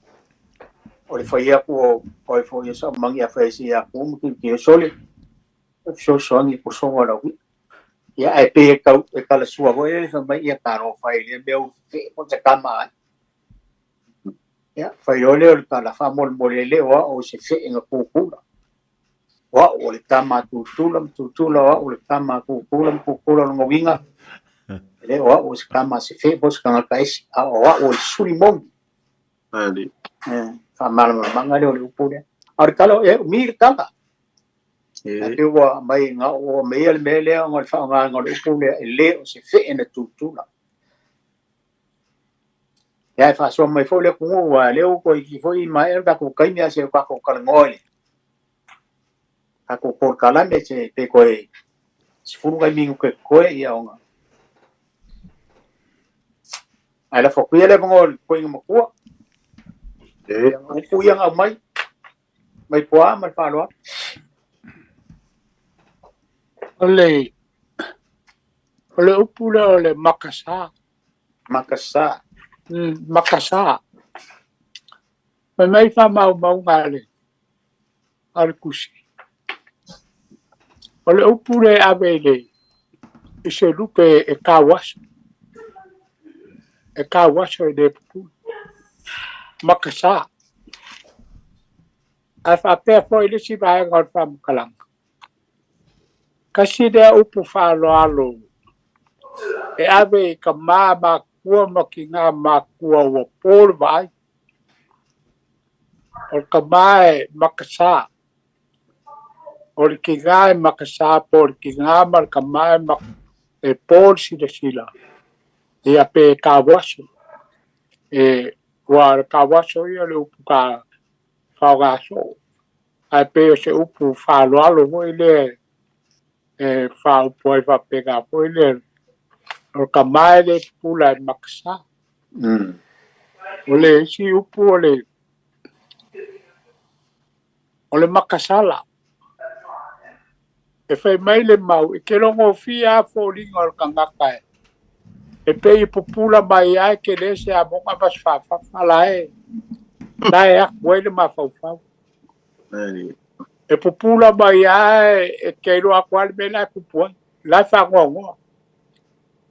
O le fa ia ko o fo ia sa mangi a fa si a ko ki sole. So ni ko so wala wi. Ya ai pe kau e kala sua ho e fa mai ia taro fa ile meu fe mo te kama. Ya fa yo le kala fa mol molele o se fe nga kukula. Wa o le kama tutula o le kama kukula no winga le o se kama se fe bos kanga kaisi o suri mongi Ali fa mal manga le o pule ar kala mir kala e wa mai nga o mele ngol fa nga ngol pule le o se fe na tutula ya fa so mai fo le ku wa le o ko i fo i mai da ko kai mia se ka ko kala ngol ako por kalame che pe koe sifuru mingu ke koe ia onga ala fo kuia le ngol koe makua kuia nga mai poa mai falo ole upula ole makasa mai fa mau ngale al kusi ole upule abele ise lupe e kawas de pu makasa afa pe fo ile si ba ngol fam kalang kasi de upu fa lo alo e ave ka makua ma ki ngā makua ua pōle vai. O ka mai makasā. O le ki ngā e makasā pōle ki ngā mar ka mai e pōle sila. Ia pe ka waso. E wa ka waso ia le upu ka whaugaso. Ai pe o se upu whaloalo mo ile e whaupo e whapega po ile o ka mai le pula e makasā. O le si upu o le makasala. E whai mai le mau, e ke longo fia a fōringa o ka ngaka e. E pe i pupula mai ai ke le se a monga mas whawhawhala e. Nai a kuele ma whawhau. E pupula mai ai e ke roa kuale me lai pupuai. Lai whangongoa.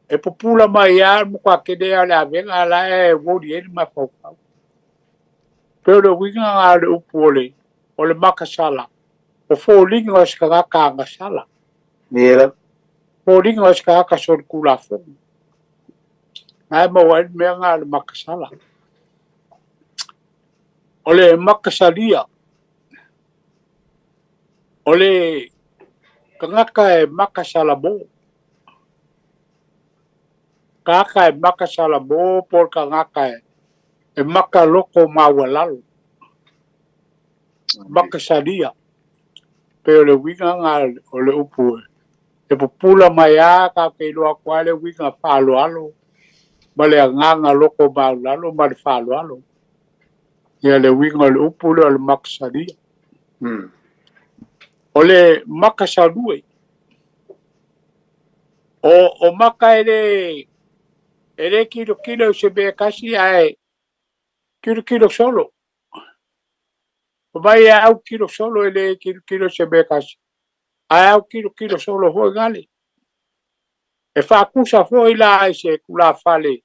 E pupula mai ai mukwa ke dea le avenga lai e wori eni ma whawhau. Pero le winga ngā le upu o le makasala. O fōringa o ska ngaka ngasala. Nera. Fōringa o ska ngaka son kula fonga. Nai mawa eni mea ngā le makasala. O le makasalia. O le kangaka e makasala mo. Kangaka e makasala mo por kangaka e makaloko mawalalo. Makasalia. Pero le winga ngā o le upu e pupula mai a ka keiloa kwa le winga whaloalo. Ma le nganga loko mawalalo ma le whaloalo. Ia le winga le upu le makasalia. O le makasalue. O maka ele kilo se be kasi ai kilo solo. O mai au kilo solo ele kilo se be kasi. Ai au kilo solo ho gale. E fa kusa fo ila ai se kula fale.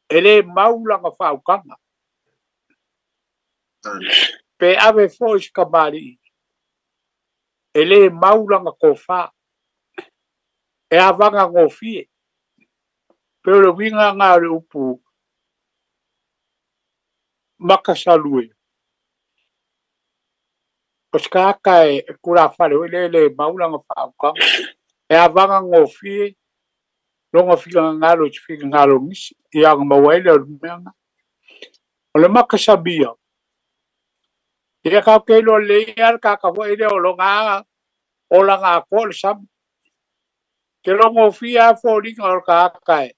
Ele maulanga fa ukanga. Pe ave fo iskamari. Ele maulanga kofa. E avanga ngofie. Pero le winga ngā le upu makasalue. O skaka e kura whare o le maulanga whaukanga. E avanga ngofie. Longa whika ngalo te whika ngalo misi. I anga mawaile o meanga. O le makasabia. I ka keilo le iar kaka waile o longa o langa ko le sabi. Ke longa whia fōringa o ka akai.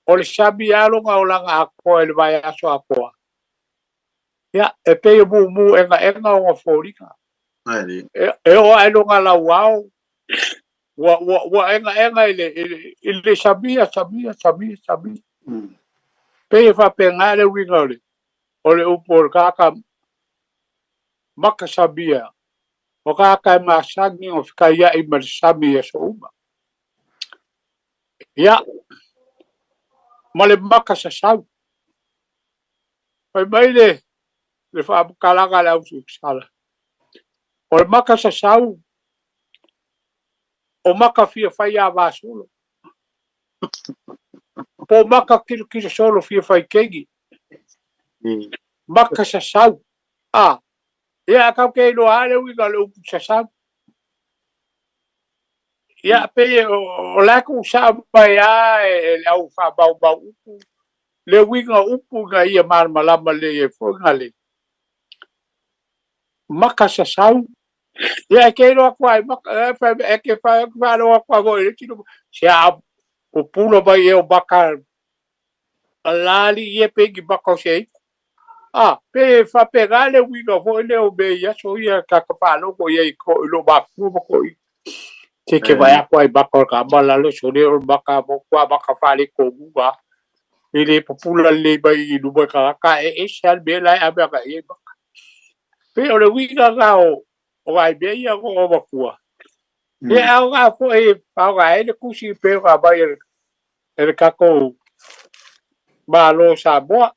O le sabi alonga o langa ako e le vai aso akoa. Ia, e pei mu enga o fōringa. E o ailonga la wao. Wa enga ile sabia. Pei fa penga le winga le. O le upor kaka makasabia. O kaka masangi o fika ia i marisami e so uma. Ia, ma le makasasau. Pai mai le whaapukalaga le ausu sala. O le makasasau, o maka fia whai a wāsolo. Po maka kilo solo fia whai kengi. Makasasau. Ia kau kei no ale winga le upu sasau. Ia pe o lako sa mai e le au whabau upu. Le winga upu nga ia malama le e whongale. Makasasau. Ia kei roa kwa e ke whaloa kwa mo e tino. Se a o pula mai e o baka alali e pegi baka o se. Pe whapega le winga fo le o me ia so ia kakapalo ko ia i ko lo baku ko i. Ke vai a kwa i baka o ka malalo so le o baka mo kwa baka whale ko mua. Ele popula le mai i nuba ka e sal be lai a baka e baka. Pe o le winga nga o ai be ia ko o bakua. E au nga fo e au nga e le kusi pe ka bai e kako malo sa boa.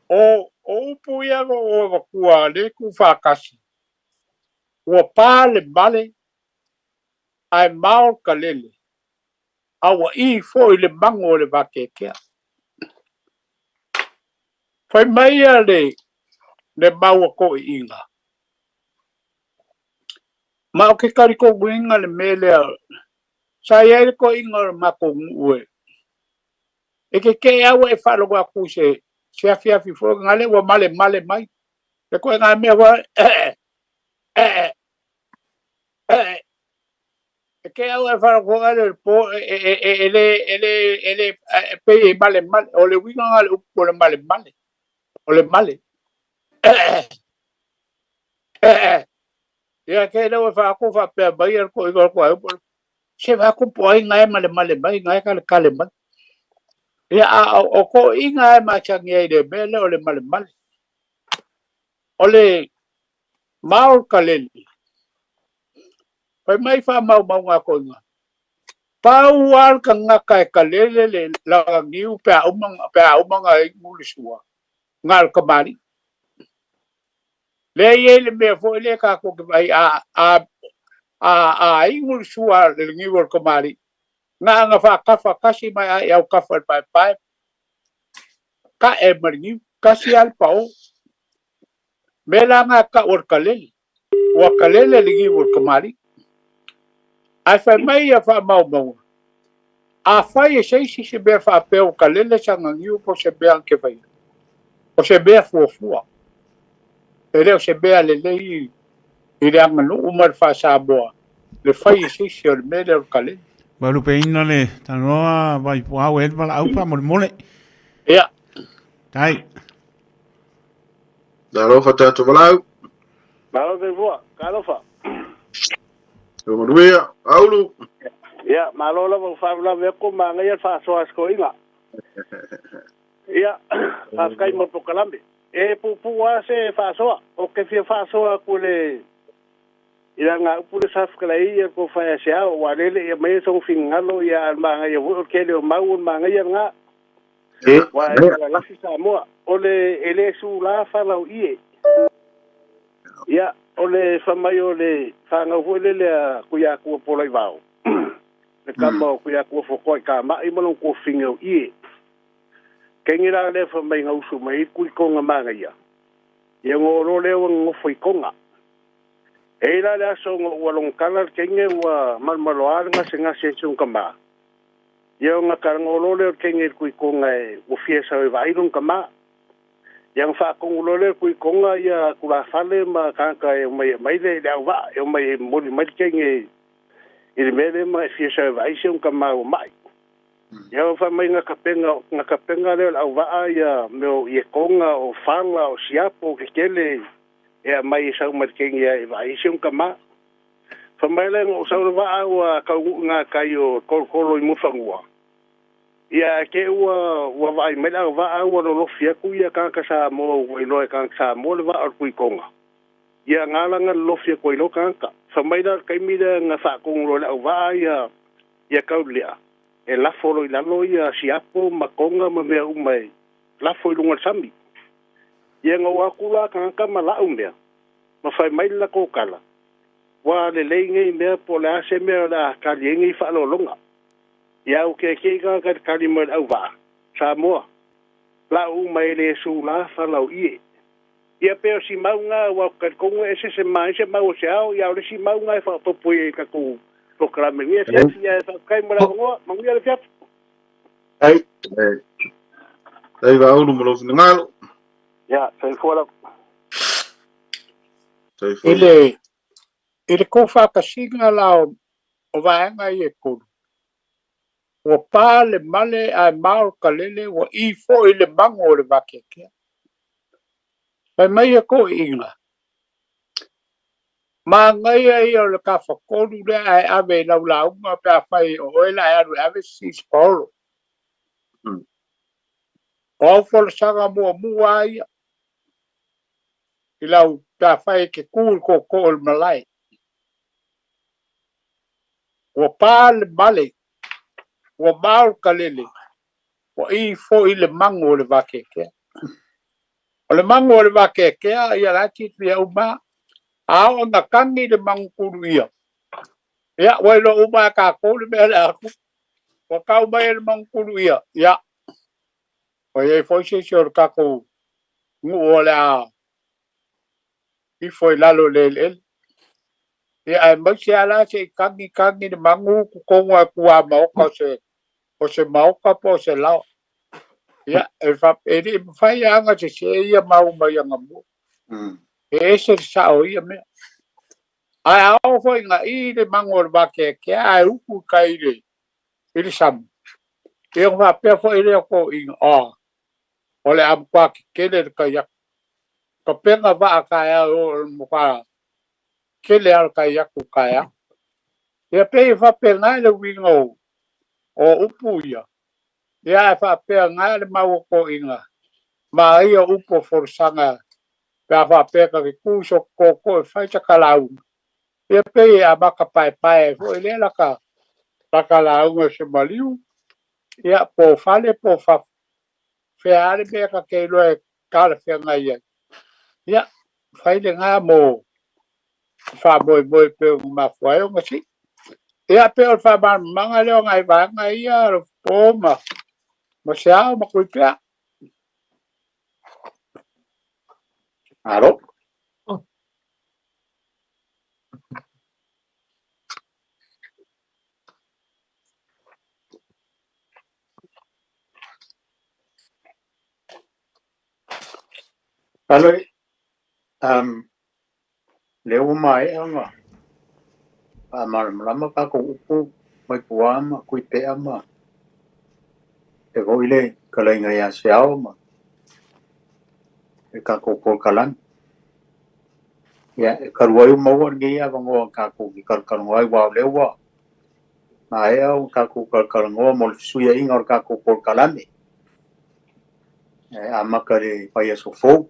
O upu ia o bakua le ku whakasi. Ua pāle male ai mao kalele. Awa I fo I le mango le vakekea. Fai mai a le maua ko I inga. Ma o ke kari ko winga le mele a sa ia ko inga le mako ue. E ke awa e whalo wa ku se afi fo ngale wa male mai. E koe ngā mea wa e ke awa e whalo ko ngale po ele pe e male o le winga ngale upo le male o le male. Ia ke lewa whaako whapea mai ar ko inga ko au. Se whaako po ai ngai male mai, ngai kale mai. Ia o ko inga e machangi ai le mele o le male. O le maol kaleli. Pai mai wha mau ngā ko inga. Pau al ka ngaka e kalele le la ngiu pe umanga e ngulisua. Ngal kamari. Le ye le me fo le ka ko ai a ngulisua le ngiu kamari. Nga wha kasi mai ai au kafa pai. Ka e maringi kasi al pao. Mela nga ka or kalele. Wa kalele le ngiu kamari. Ai fai mai a wha mau. A fai e seisi se bea wha peo kalele sanga ngiu po se bea anke vai. O se bea fuafua. E leo se bea le lei I le anga no umar wha Samoa. Le fai e seisi o le mele o kalele. Baru pe ina le tanoa vai puau e wala aupa mole. Ia. Tai. Dalofa tatu walau. Malo te vua, kalofa. Manuia, aulu. Ia, malo la whawla veko manga ia whasoa sko inga. Ia, whaskai mo pokalambe. E pupu se whasoa, o ke fia whasoa kule ila ngā upule safkalai ia ko whaia sea o warele ia mea song fingalo ia manga ia wuo kele o mau manga ia ngā. Wa e lasi Samoa, ole ele su la whanau ie. Ia, ole whamai o le whangau huele lea kuia kua polai wau. Le kama o kuia kua whakoi ka mai malong kua whingau ie. Kengira le whamai ngausu mai kui konga manga ia. Ia ngō leo ngofoi konga. Eira le aso ngō walong kalar kenge ua malmaloar ngase sung kama. Ia ngā karangolo leo kenge kui konga e ufia sawe vairung kama. Yang whakong ulole kui konga ia kula whale ma kanka e mai le au wa e mai mori mai kenge I le mele ma e fia sawe vaisung kama o mai. Ia whamai ngā kapenga leo au wa ia meo i konga o whanga o siapo ke kele e mai sau mai kenge e vaisung kama. Whamai le ngō sau wa ua kau ngā kai o kolo I mufangua. Ia ke ua vai mela va ua lo fia ku ia ka sa mo i lo ka sa mo le va ar ku konga. Ia ngala nga lo fia ku lo ka ka. Fa mai da kai mi da nga fa ku lo la va ia ka lia. E la folo I la lo ia siapo ma konga ma me mai. La fo lu ngal sambi. Ia nga wa ku la ka ma la umea. Ma fa mai la ko kala. Wa le le ngai me po la se me la ka le ngai fa lo longa. Ia o ke ka kalimar au wa Samoa la u mai le su la falau ie ia pe si maunga wa ka kongo ese se mai se mau se au ia le si maunga fa popoi ka ku programa ia ia fa kai mara ngo mangia le fiat Ai va ulu mo ngalo ia sai fora Ele ko fa ka singa la o vaenga I ko o pā le male ai mau kalele o I fo I le mango o le wakekea. Pai mai e ko inga. Ma ngai ai o le ka whakoru le ai ave lau launga pe a whai o oela ai aru ave si sporo. O au fo le sanga mua ia. I lau pe a whai ke kūr ko o le malai. O pā le male o mau kalele o I fo I le mango o le wakekea. O le mango o le wakekea ia lati fia uma a o na kangi le mango kuru ia. Ia wailo uma ka kou le mea le aku. wa kau mai le mangkulu ia ya o ye foi se o ka ko ngu ola i foi lalo le ia ai mai se ala se kangi de mangu ko wa kua mau ka se o se mau ka po se lao ia e fa e di fai anga se ia mau mai anga mu e se sa o ia me ai ao foi nga i de mangor ba ke ai uku kai le ili sam e va pe foi le ko in ole am kwa kele ka ya ka penga va ka ya o mo ka kele al ka ya ku ka ya e pe va penga le wingo o upu ya fa penga le mau ko inga ma ia upo forsanga pa va pe ka ku so ko fa cha kalau e pe a ba ka pai foi le la ka kalau se maliu ya po fale po fa feare be ka ke lo ka le fenga ya fai le nga mo fa boy pe ma foi o ngasi e a pe o fa ba manga le ngai ba ngai ya po ma sia ma ku pe aro alo le o mai anga lama ka ko upu mai kuama ku pe ama e voile ka le ngai a siao ma e ka ko por kalan ya ka ruai mo ngi ya ngo ka ko ki ka ngoi wa le wa na e o ka ko ka ngo mo su ya ingor ka ko por kalan ama ka le pa ya so fo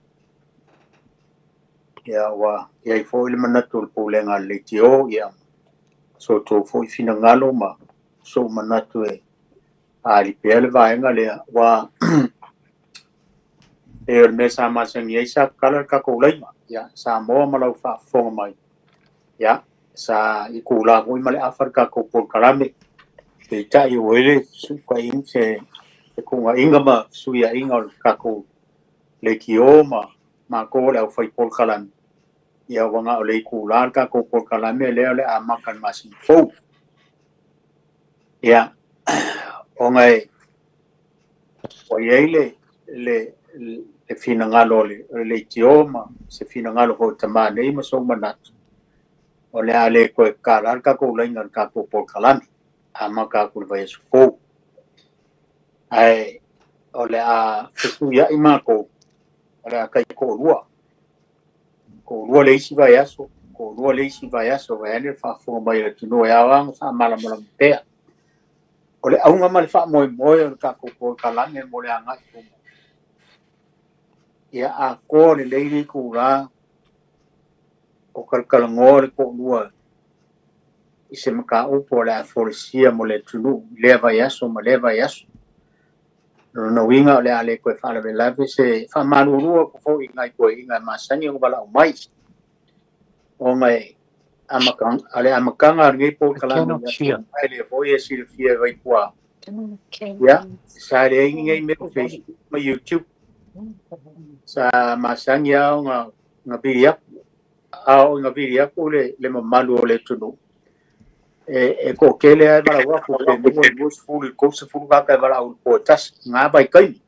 ya wa ya fo ile manatul pulenga le tio ya so to fo fina ngalo ma so manatu e ali pele vaenga le wa e me sa ma sen ye sa kala ka ko lai ma ya sa mo ma lo fa fo mai ya sa i ku la ko ma le afrika ko por kalame e ta i wele su ka in se ko nga inga ma su ya inga ka ko le kioma ma ko le fa por kalame ya wanga le ku la ka ko por kalame le ama kan ma sin fo ya o ngai o yele le fina ngalo le tioma se fina ngalo ho tama nei ma so manat o le ale ko kalar ka ko lenga ka ko por kalani ama ka ko vai su ai o le a su ya ima ko ala ka ko lua le si vai aso ko lua le si vai aso vai le fa fo mai le tino ya wang sa mala pe o le aunga mal fa moi ka ko por kalani mo le anga ya a ko le leili ku la o kalkalangor ko lua i se maka upo le forisia mo le tunu leva yaso ma leva yaso no winga le ale ko fa le lave se fa maluru ko fo inga ko inga masani ko bala mai o mai amakang ale amakanga ngi po kala ale fo ye silfia vai kwa ya sa le ngi me Facebook ma YouTube sa masanya nga biya au nga biya ko le malu le tunu e ko kele ai bala wa ko mo fulu ko se fulu ka bala u potas nga bai kai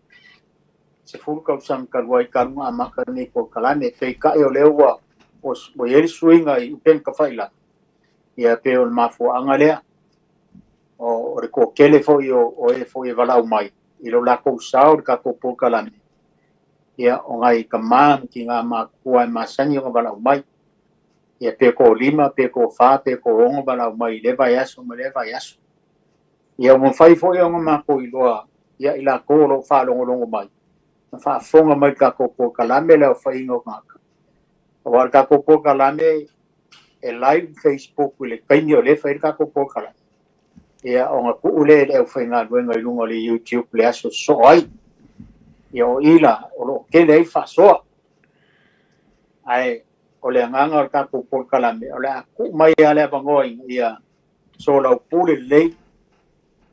se fulu ka sang ka wai ka ma ma ka ni ko kala ne pe ka yo le wa o ye swinga i pen ka faila ya pe on ma fo angale o ko kele fo yo o e fo e bala u mai i lo la ko saur ka ko po kala ne ya o ngai ka ma ki nga ma ko ai ma sanyo ka bala u mai ya pe ko lima pe ko fa pe ko ongo bala mai le vai aso me le vai aso ya mo fai fo yo ma ko iloa ya ila ko lo fa longo mai fa fonga mai ka ko po kalame le fa ingo ma o ka ko po kalame e live Facebook le kainyo le fa ka ko po kalame ya o nga ku le fa nga ngai lungo le YouTube le aso so ai yo ila o lo ke le fa so ai o le nganga ka ko por kalame o le ku mai ale bangoi ia so la pule le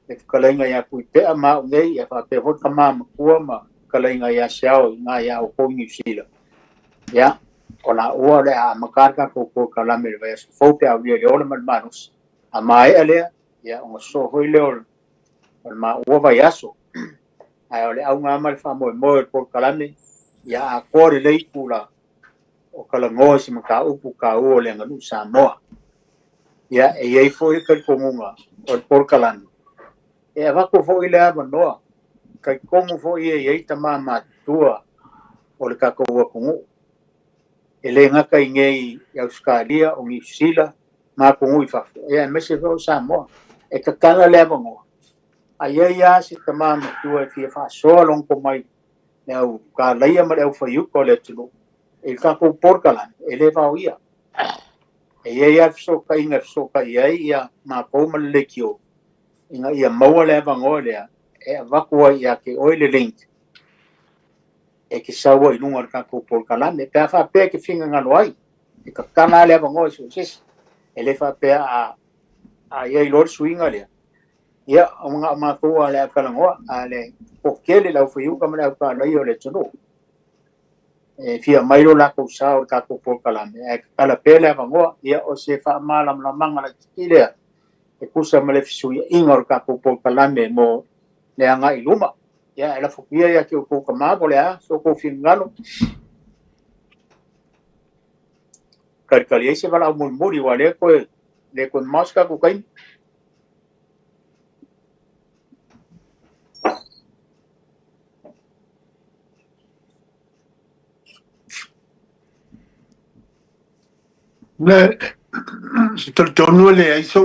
e kalainga ia kui pe ma ngai e fa pe hot kama makua ma kalainga ia siao nga ia o ko New Zealand ya ona ua le a makarka ko kalame le vai fo pe a le ole mal manus a mai ale ya o so hoi le ole ma ua vai aso ai ole au nga mal fa mo ko kalame ya a ko le kula o kalango si maka upu ka o le ngalu sa moa ya e ei foi ka komunga o por kalame e va ko foi le ava noa kai komu foi e ei tama matua o le ka ko ko e le ngaka i ngei i Australia o New Zealand ma ko ngui fa e me se vo sa mo e ka kala le bongo a ia si tama matua fi fa so long ko mai Now, ka laia ma leo fa yu ko le tulu. E ka ko porkala, e le va ia. E ia so ka inga so ka ia ma ko ma le kio. Inga ia maua le va ngolea. E va ko ia ke oile link. E ke sawa i lunga ka ko porkala, me pa fa pe ke finga ngalo ai. E ka kana le va ngol so sis. E le fa pe a ia i lor swinga le. Ia nga ma ko ale ka ngoa ale porque la foi o câmera para lá e olha tudo fia mailo la ko sa o ka ko por kala me kala pele vango ia o se fa mala la manga la tile e kusa male fisu ingor ka ko por kala me mo le anga iluma ia ela fopia ia ke ko kama bole a so ko fingalo kali ese vala mo muri wale ko le con mosca ko kai Le tonu le ai so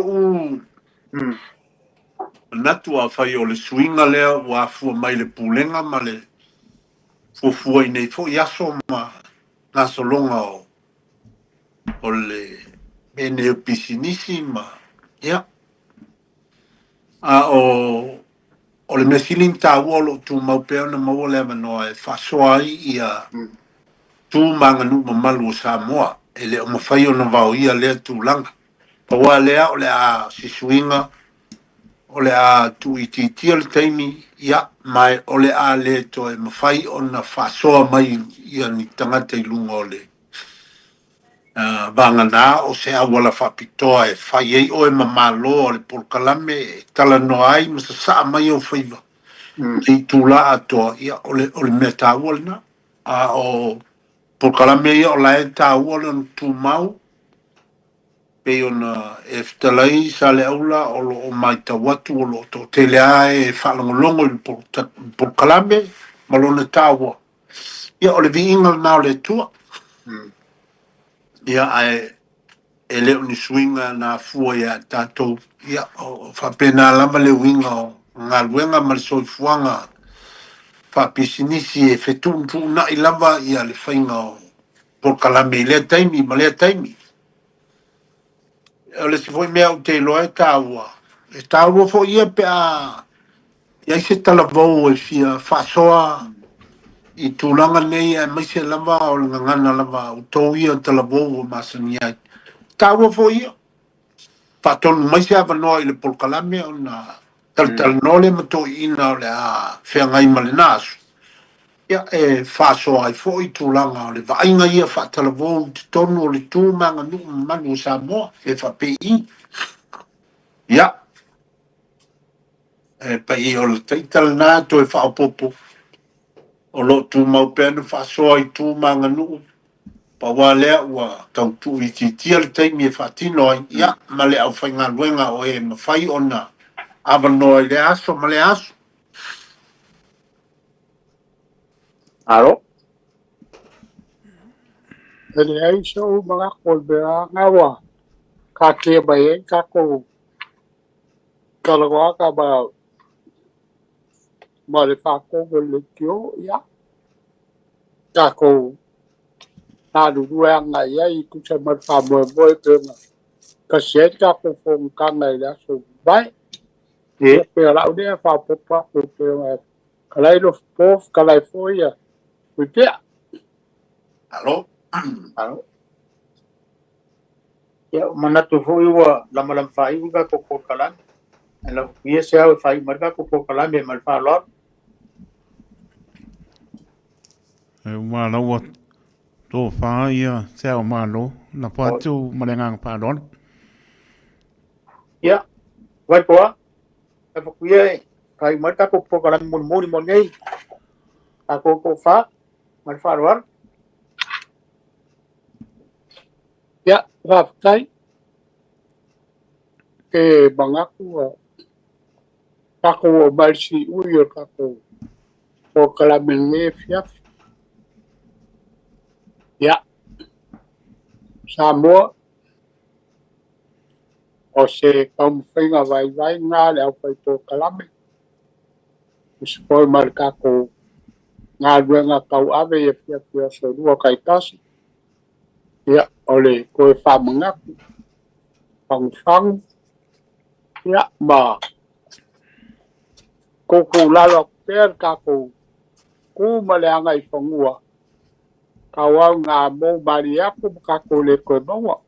natu a fai o le swinga lea wa fua mai le pulenga ma le fua i nei fo yaso ma na solonga o le ene o pisinisi ma ya a o le mesilin ta wolo tu mau peo na mau le manoa e fasoai ia tu manganu ma malu sa moa ele o mawhai o na vau ia lea tu langa. Pa wā lea o le a sisuinga, o le a tu iti le taimi, ia mai o le a le to e mawhai o na whasoa mai ia ni tangata i lunga o le. Vanga nā o se a wala whapitoa e whai ei o e mamalo o le polkalame e tala no ai ma sa saa mai o whaiva. I tūla atoa ia o le mea tā wala na. A o polkalame ia o lae tā wala na tū mau. Pe ona e fitalai sa le aula o lo o mai tawatu o lo to te lea e whalangolongo i polkalame ma lo na tāua. Ia o le vi inga nao le tua. Ia e leo ni swinga na fua ia tātou. Ia o whapena lama le winga o ngā luenga ma le soifuanga whapisinisi e whetūntu na i lava ia le whainga o polkalame i lea taimi ma lea taimi. O le se foi mea o te loa e tāua. E tāua fo ia pe a iai se talavou e fia whasoa i tūlanga nei e mai se lava o le ngangana lava o tau ia talavou o masani ai. Tāua fo ia. Whatonu mai se awanoa i le polkalame o na tal nole mato ina o le a whea ngai male nasu. Ia e whasoa ai fo i tūlanga o le vainga ia whatalavou te tonu o le tūmanga nu manu sa moa e whape i. Ia. Pa i o le teital nā to e whaopopo. O lo tū mau pēnu whasoa i tūmanga nu. Pa wā lea ua tau tū i titia le teimi e whatino ai. Ia, ma le au whainga luenga o e mawhai o na awanoa i le aso, ma le aso. Alo. Ele ai so mga kolbera ngawa. Ka ke bai ka ko kalwa ka ba ma le fa ko le kyo ya. Ka ko na du nga ya I ku se ma fa mo boy te ma. Ka se ka ko fo ka nai la so bai. E pe la u de fa po pa ko te ma. Kalai lo pof kalai fo ya. Pia. Alo? Alo. Ia mana tu fo iwa lama lam fai uga ko polkalan. Alo, ia sel fai marka ko po kala me mal fa lot. Mà lâu tô phá ia xeo mà lố là phá chu mà ngang phá đón. Ya, vai po. E po ia fai marka ko po kala mun mon ngai. Ako ko fa mal fa lot. Ya, va kai. Ke bangaku kako balsi uyo kako po kala mengi fiaf. Ya, Samoa o se kaum whainga vai ngā leo whai tō kalame. Uspoi marka ko ngā ruenga kau ave e whia so rua kai tasi. Ia, ole koe whamangaku. Whangwhang. Ia, ma. Koko lalo per kako. Ku maleanga I whangua. Kawau ngā mō mari aku kako le koe maua.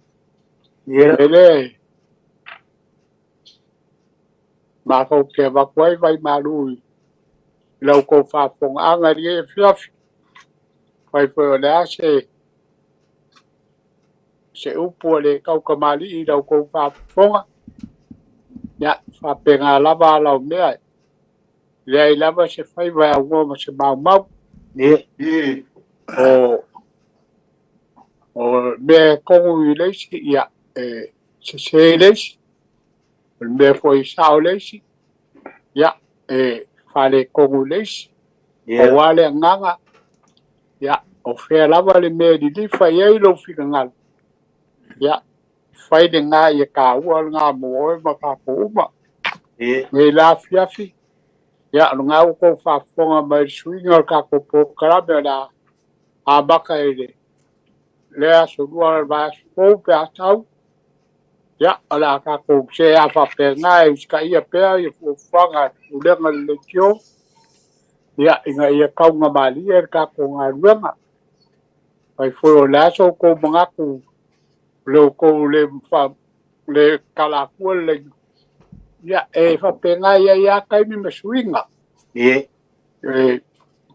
Ia. Ele. Ma kau ke wakwai vai marui. Lau ko whapong angari e whiawhi. Whai whai lea se upu le kau kamali I lau ko whaponga. Ia, whapenga lava lau mea. Lea I lava se whai vai au ngoma se mau. Ia. O me kongu I leisi ia se leisi. Me foi sao leisi. Ia, whale kongu leisi. O wale nganga. Ia, o whea lava le mea di li whai ei lo whika ngala. Ia, whai de ngā ia kā ua ngā moe ma kā ko uma. Ngai la whiawhi. Ia, ngā uko whafonga mai suinga kā ko po karame la a baka ele. Lea so rua rā spou pe a tau. Ia, ala kā ko se a whape ngā e uska ia pēr I whanga ulenga le kio. Ia, inga ia kaunga mali e kā ko ngā ruenga. Pai foi o laso ko mangaku. Leo ko le kalakua le. Ia, e whapenga ia kai mi masuinga. Ia.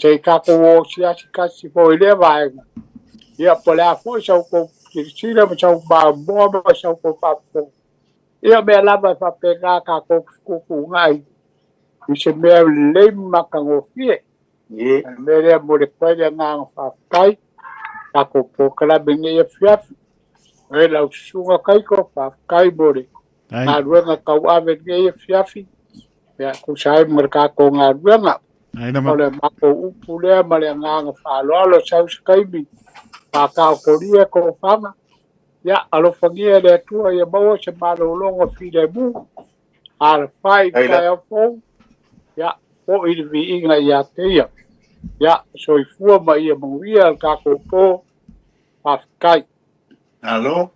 Te kako o siasi kasi po ile vaenga. Ia, po lea foi sau ko sira ma sau ba moa ma sau ko papo. Ia mea lava whapenga kako kuku ngai. I se mea le makango fie. Ia. Mea mo le kwaia ngā whakai. Kako po kala bengi e whiawhi. E lau sunga kai ko whakai more. Ngā ruenga kau ave nge e whiawhi. Ia kusai marka ko ngā ruenga. Ole mako upu lea ma le nganga whaloalo sau skaimi. Whakao koria ko whanga. Ia alo whangia le atua ia maua se malo longa whire mu. Ara whai kai au fōu. Ia po I vi inga ia teia. Ia so I fua ma ia mungia kako po. Whafkai. Alo?